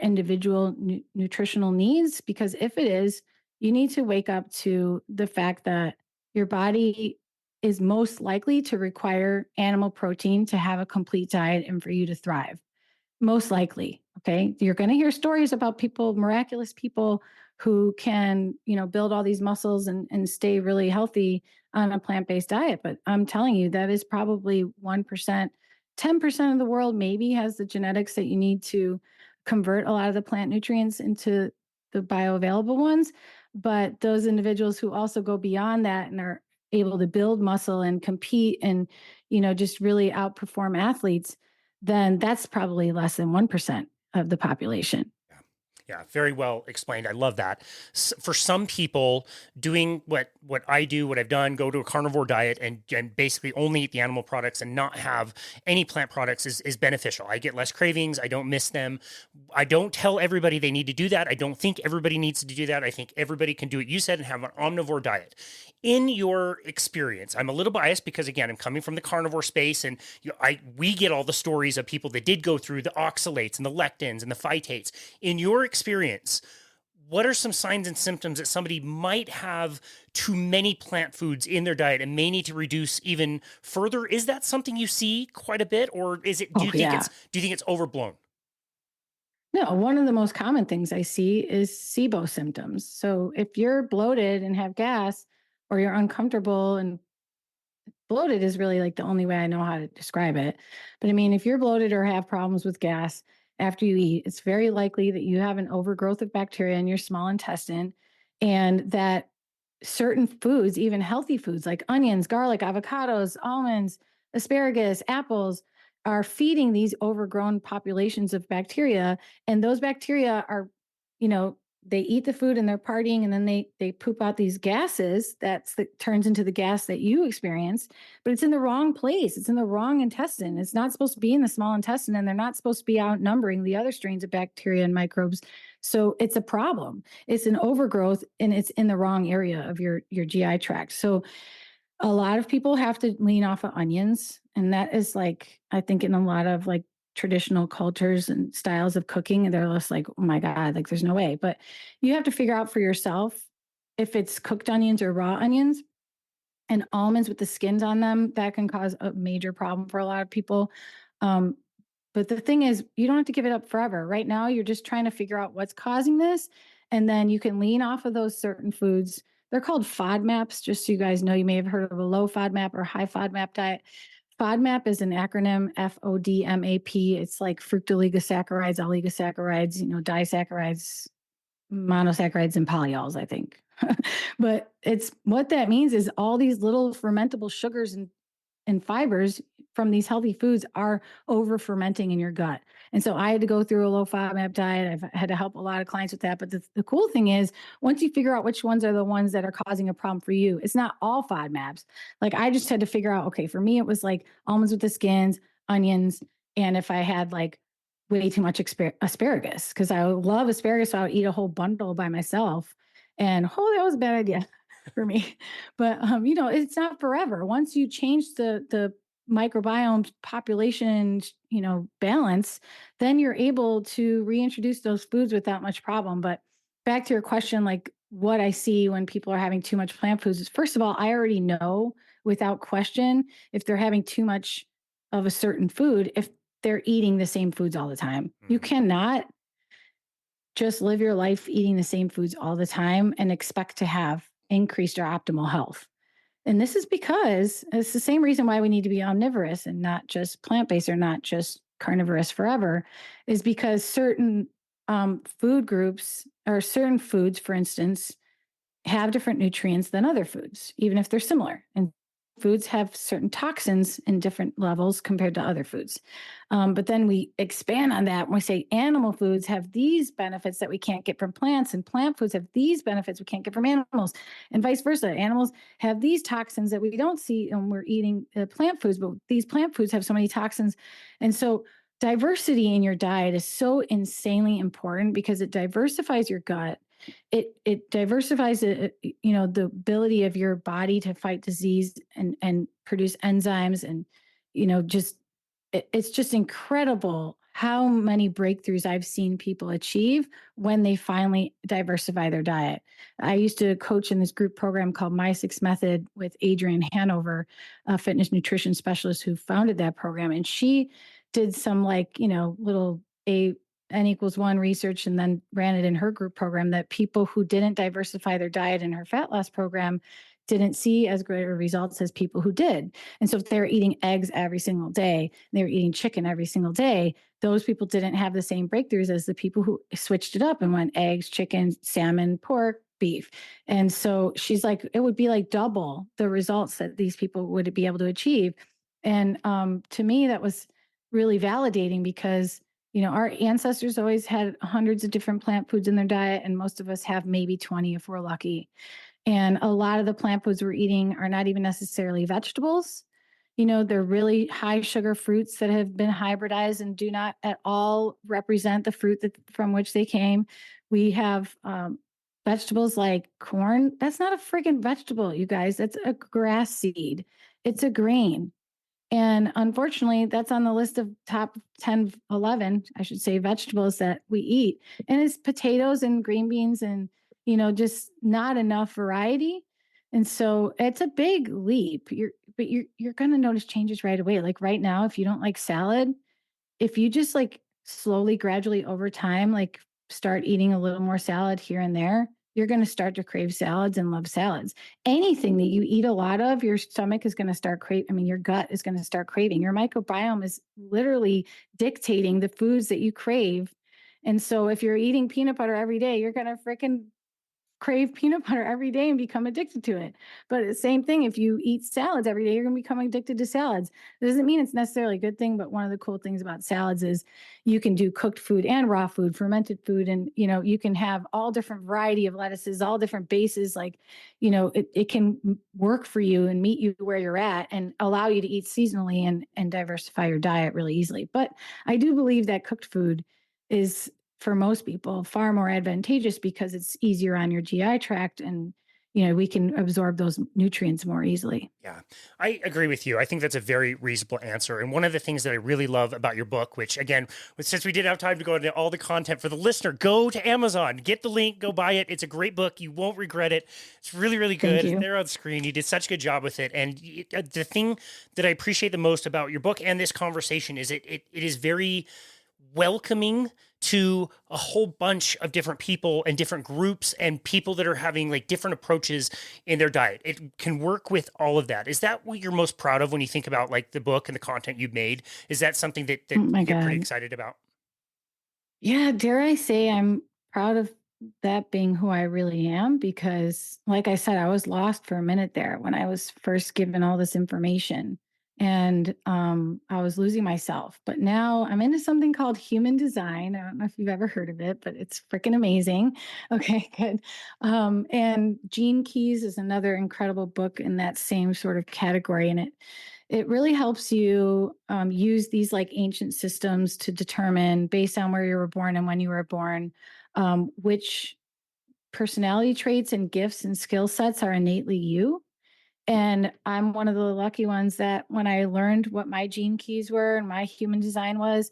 individual nutritional needs? Because if it is, you need to wake up to the fact that your body is most likely to require animal protein to have a complete diet and for you to thrive. Most likely. Okay. You're going to hear stories about people, miraculous people who can, build all these muscles and stay really healthy on a plant-based diet. But I'm telling you, that is probably 1%, 10% of the world maybe has the genetics that you need to convert a lot of the plant nutrients into the bioavailable ones. But those individuals who also go beyond that and are able to build muscle and compete and, just really outperform athletes, then that's probably less than 1% of the population. Yeah, very well explained. I love that. For some people, doing what I do, what I've done, go to a carnivore diet and basically only eat the animal products and not have any plant products is beneficial. I get less cravings. I don't miss them. I don't tell everybody they need to do that. I don't think everybody needs to do that. I think everybody can do what you said and have an omnivore diet. In your experience, I'm a little biased because again, I'm coming from the carnivore space, and we get all the stories of people that did go through the oxalates and the lectins and the phytates. In your experience, what are some signs and symptoms that somebody might have too many plant foods in their diet and may need to reduce even further? Is that something you see quite a bit, or is it? Oh, yeah. Do you think it's overblown? No, one of the most common things I see is SIBO symptoms. So if you're bloated and have gas, or you're uncomfortable, and bloated is really like the only way I know how to describe it. But I mean, if you're bloated or have problems with gas after you eat, it's very likely that you have an overgrowth of bacteria in your small intestine, and that certain foods, even healthy foods like onions, garlic, avocados, almonds, asparagus, apples, are feeding these overgrown populations of bacteria. And those bacteria are, you know, they eat the food and they're partying, and then they poop out these gases that turns into the gas that you experience. But it's in the wrong place. It's in the wrong intestine. It's not supposed to be in the small intestine, and they're not supposed to be outnumbering the other strains of bacteria and microbes. So it's a problem. It's an overgrowth, and it's in the wrong area of your GI tract. So a lot of people have to lean off of onions. And that is like, I think in a lot of like traditional cultures and styles of cooking, they're just like, oh my God, like there's no way. But you have to figure out for yourself if it's cooked onions or raw onions. And almonds with the skins on them, that can cause a major problem for a lot of people. Um, but the thing is, you don't have to give it up forever. Right now, you're just trying to figure out what's causing this. And then you can lean off of those certain foods. They're called FODMAPs, just so you guys know. You may have heard of a low FODMAP or high FODMAP diet. FODMAP is an acronym, FODMAP. It's like fructooligosaccharides, oligosaccharides, disaccharides, monosaccharides, and polyols, I think. But it's what that means is all these little fermentable sugars and fibers from these healthy foods are over fermenting in your gut. And so I had to go through a low FODMAP diet. I've had to help a lot of clients with that. But the cool thing is, once you figure out which ones are the ones that are causing a problem for you, it's not all FODMAPs. Like I just had to figure out, okay, for me, it was like almonds with the skins, onions. And if I had like way too much asparagus because I love asparagus. So I would eat a whole bundle by myself. And oh, that was a bad idea for me. But it's not forever. Once you change the microbiome population, balance, then you're able to reintroduce those foods without much problem. But back to your question, like what I see when people are having too much plant foods is, first of all, I already know without question if they're having too much of a certain food, if they're eating the same foods all the time. You cannot just live your life eating the same foods all the time and expect to have increased or optimal health. And this is because it's the same reason why we need to be omnivorous and not just plant-based or not just carnivorous forever, is because certain food groups or certain foods, for instance, have different nutrients than other foods, even if they're similar. And foods have certain toxins in different levels compared to other foods. But then we expand on that when we say animal foods have these benefits that we can't get from plants, and plant foods have these benefits we can't get from animals, and vice versa. Animals have these toxins that we don't see when we're eating plant foods, but these plant foods have so many toxins. And so diversity in your diet is so insanely important because it diversifies your gut. It diversifies the ability of your body to fight disease and produce enzymes, and just it's just incredible how many breakthroughs I've seen people achieve when they finally diversify their diet. I used to coach in this group program called My Six Method with Adrienne Hanover, a fitness nutrition specialist who founded that program. And she did some little N=1 research and then ran it in her group program that people who didn't diversify their diet in her fat loss program didn't see as great results as people who did. And so if they're eating eggs every single day, they were eating chicken every single day, those people didn't have the same breakthroughs as the people who switched it up and went eggs, chicken, salmon, pork, beef. And so she's like, it would be like double the results that these people would be able to achieve. And to me, that was really validating because our ancestors always had hundreds of different plant foods in their diet, and most of us have maybe 20 if we're lucky. And a lot of the plant foods we're eating are not even necessarily vegetables. They're really high sugar fruits that have been hybridized and do not at all represent the fruit from which they came. We have vegetables like corn. That's not a freaking vegetable, you guys. That's a grass seed. It's a grain. And unfortunately, that's on the list of top 10, 11, I should say, vegetables that we eat. And it's potatoes and green beans and, just not enough variety. And so it's a big leap. You're going to notice changes right away. Like right now, if you don't like salad, if you just like slowly, gradually over time, like start eating a little more salad here and there, you're going to start to crave salads and love salads. Anything that you eat a lot of, your stomach is going to start craving. I mean, your gut is going to start craving. Your microbiome is literally dictating the foods that you crave. And so if you're eating peanut butter every day, you're going to freaking crave peanut butter every day and become addicted to it. But the same thing, if you eat salads every day, you're going to become addicted to salads. It doesn't mean it's necessarily a good thing, but one of the cool things about salads is you can do cooked food and raw food, fermented food, and you can have all different variety of lettuces, all different bases. Like, it can work for you and meet you where you're at and allow you to eat seasonally and diversify your diet really easily. But I do believe that cooked food is, for most people, far more advantageous because it's easier on your GI tract and we can absorb those nutrients more easily. Yeah, I agree with you. I think that's a very reasonable answer. And one of the things that I really love about your book, which again, since we didn't have time to go into all the content for the listener, go to Amazon, get the link, go buy it. It's a great book. You won't regret it. It's really, really good. Thank you. There on screen. You did such a good job with it. And the thing that I appreciate the most about your book and this conversation is it is very welcoming to a whole bunch of different people and different groups and people that are having like different approaches in their diet. It can work with all of that. Is that what you're most proud of when you think about like the book and the content you've made? Is that something that Oh my you get pretty God. excited about? Yeah, dare I say I'm proud of that being who I really am because, like I said, I was lost for a minute there when I was first given all this information and I was losing myself. But now I'm into something called human design. I don't know if you've ever heard of it, but it's freaking amazing. Okay, good. And Gene Keys is another incredible book in that same sort of category. And it really helps you use these like ancient systems to determine, based on where you were born and when you were born, which personality traits and gifts and skill sets are innately you. And I'm one of the lucky ones that when I learned what my gene keys were and my human design was,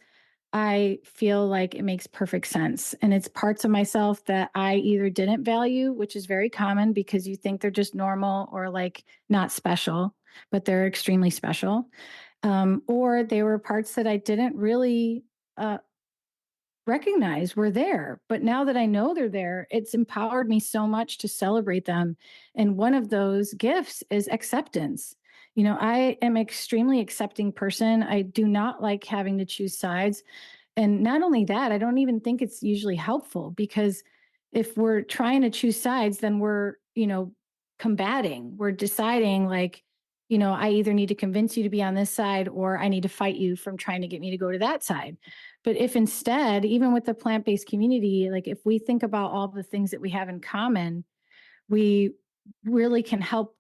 I feel like it makes perfect sense. And it's parts of myself that I either didn't value, which is very common because you think they're just normal or like not special, but they're extremely special. Or they were parts that I didn't really uh, recognize were there. But now that I know they're there, it's empowered me so much to celebrate them. And one of those gifts is acceptance. I am extremely accepting person. I do not like having to choose sides. And not only that, I don't even think it's usually helpful because if we're trying to choose sides, then we're, combating. We're deciding like, I either need to convince you to be on this side or I need to fight you from trying to get me to go to that side. But if instead, even with the plant-based community, like if we think about all the things that we have in common, we really can help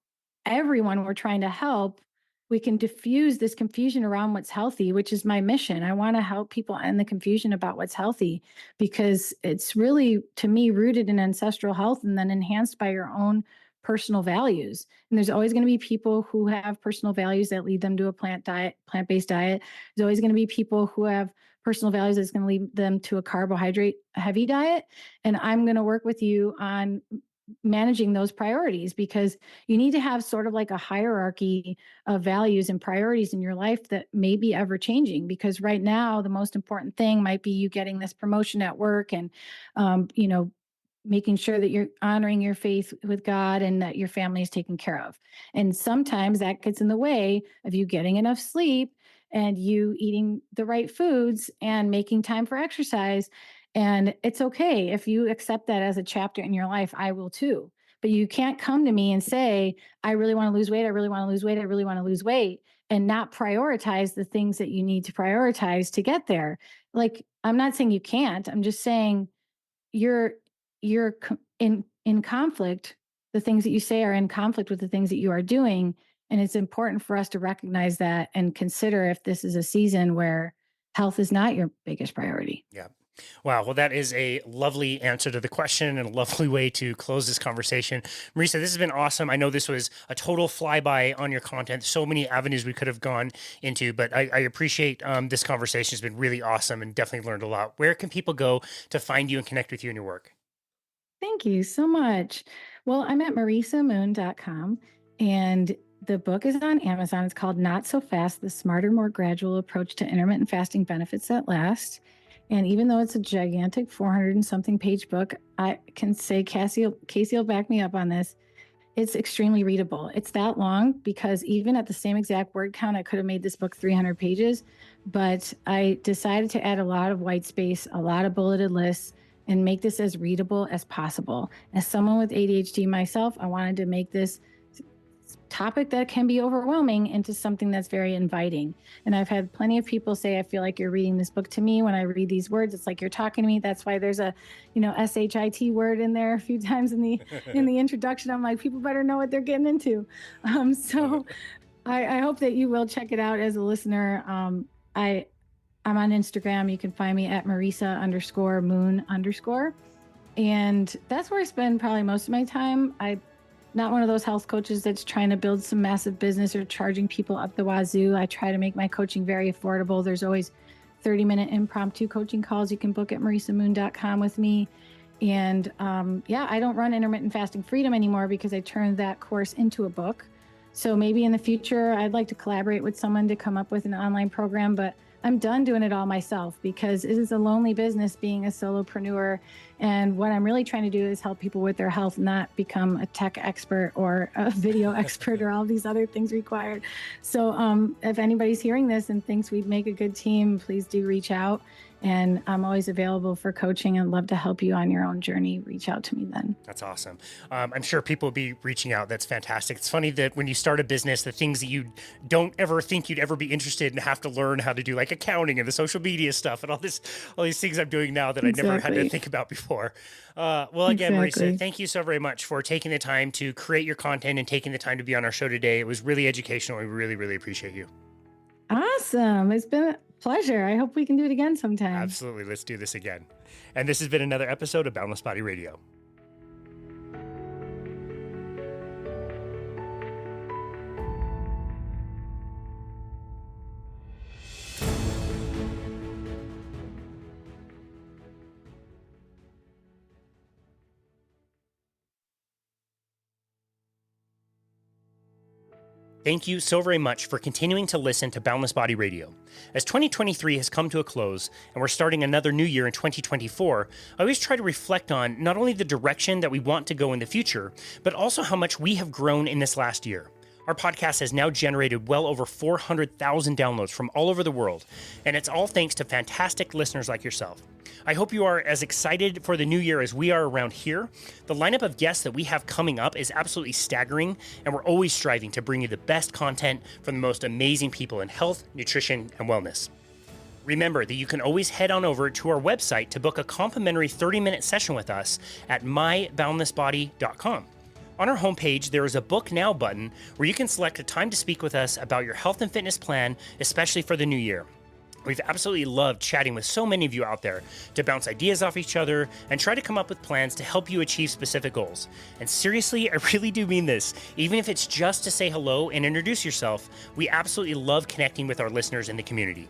everyone we're trying to help. We can diffuse this confusion around what's healthy, which is my mission. I want to help people end the confusion about what's healthy because it's really, to me, rooted in ancestral health and then enhanced by your own personal values. And there's always going to be people who have personal values that lead them to a plant-based diet. There's always going to be people who have personal values that's going to lead them to a carbohydrate heavy diet. And I'm going to work with you on managing those priorities because you need to have sort of like a hierarchy of values and priorities in your life that may be ever changing, because right now the most important thing might be you getting this promotion at work and making sure that you're honoring your faith with God and that your family is taken care of. And sometimes that gets in the way of you getting enough sleep and you eating the right foods and making time for exercise. And it's okay if you accept that as a chapter in your life. I will too. But you can't come to me and say, I really want to lose weight. I really want to lose weight. I really want to lose weight, and not prioritize the things that you need to prioritize to get there. Like, I'm not saying you can't. I'm just saying you're in conflict. The things that you say are in conflict with the things that you are doing. And it's important for us to recognize that and consider if this is a season where health is not your biggest priority. Yeah. Wow. Well, that is a lovely answer to the question and a lovely way to close this conversation. Marisa, this has been awesome. I know this was a total flyby on your content. So many avenues we could have gone into, but I appreciate this conversation. It's been really awesome and definitely learned a lot. Where can people go to find you and connect with you and your work? Thank you so much. Well, I'm at marisamoon.com, and the book is on Amazon. It's called Not So Fast, The Smarter, More Gradual Approach to Intermittent Fasting Benefits That Last. And even though it's a gigantic 400 and something page book, I can say Casey will back me up on this. It's extremely readable. It's that long because even at the same exact word count, I could have made this book 300 pages, but I decided to add a lot of white space, a lot of bulleted lists, and make this as readable as possible. As someone with ADHD myself, I wanted to make this topic that can be overwhelming into something that's very inviting. And I've had plenty of people say, I feel like you're reading this book to me. When I read these words, it's like you're talking to me. That's why there's a, SHIT word in there a few times in the introduction. I'm like, people better know what they're getting into. So I hope that you will check it out as a listener. I'm on Instagram. You can find me at Marisa_moon_. And that's where I spend probably most of my time. I'm not one of those health coaches that's trying to build some massive business or charging people up the wazoo. I try to make my coaching very affordable. There's always 30-minute impromptu coaching calls you can book at marisamoon.com with me. And I don't run Intermittent Fasting Freedom anymore because I turned that course into a book. So maybe in the future, I'd like to collaborate with someone to come up with an online program, but I'm done doing it all myself because it is a lonely business being a solopreneur. And what I'm really trying to do is help people with their health, not become a tech expert or a video expert or all these other things required. So if anybody's hearing this and thinks we'd make a good team, please do reach out. And I'm always available for coaching and love to help you on your own journey. Reach out to me then. That's awesome. I'm sure people will be reaching out. That's fantastic. It's funny that when you start a business, the things that you don't ever think you'd ever be interested in have to learn how to do, like accounting and the social media stuff and all these things I'm doing now that I never had to think about before. Well, again, Marisa, thank you so very much for taking the time to create your content and taking the time to be on our show today. It was really educational. We really, really appreciate you. Awesome. It's been a pleasure. I hope we can do it again sometime. Absolutely. Let's do this again. And this has been another episode of Boundless Body Radio. Thank you so very much for continuing to listen to Boundless Body Radio. As 2023 has come to a close and we're starting another new year in 2024, I always try to reflect on not only the direction that we want to go in the future, but also how much we have grown in this last year. Our podcast has now generated well over 400,000 downloads from all over the world, and it's all thanks to fantastic listeners like yourself. I hope you are as excited for the new year as we are around here. The lineup of guests that we have coming up is absolutely staggering, and we're always striving to bring you the best content from the most amazing people in health, nutrition, and wellness. Remember that you can always head on over to our website to book a complimentary 30-minute session with us at myboundlessbody.com. On our homepage, there is a Book Now button where you can select a time to speak with us about your health and fitness plan, especially for the new year. We've absolutely loved chatting with so many of you out there to bounce ideas off each other and try to come up with plans to help you achieve specific goals. And seriously, I really do mean this. Even if it's just to say hello and introduce yourself, we absolutely love connecting with our listeners in the community.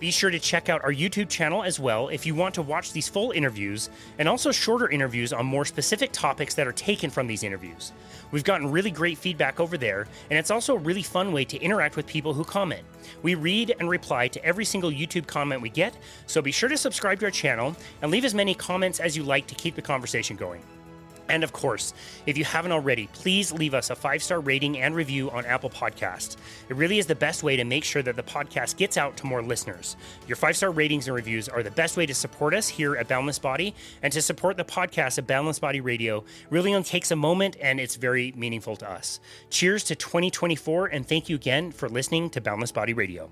Be sure to check out our YouTube channel as well if you want to watch these full interviews and also shorter interviews on more specific topics that are taken from these interviews. We've gotten really great feedback over there, and it's also a really fun way to interact with people who comment. We read and reply to every single YouTube comment we get, so be sure to subscribe to our channel and leave as many comments as you like to keep the conversation going. And of course, if you haven't already, please leave us a 5-star rating and review on Apple Podcasts. It really is the best way to make sure that the podcast gets out to more listeners. Your 5-star ratings and reviews are the best way to support us here at Boundless Body, and to support the podcast at Boundless Body Radio really only takes a moment, and it's very meaningful to us. Cheers to 2024, and thank you again for listening to Boundless Body Radio.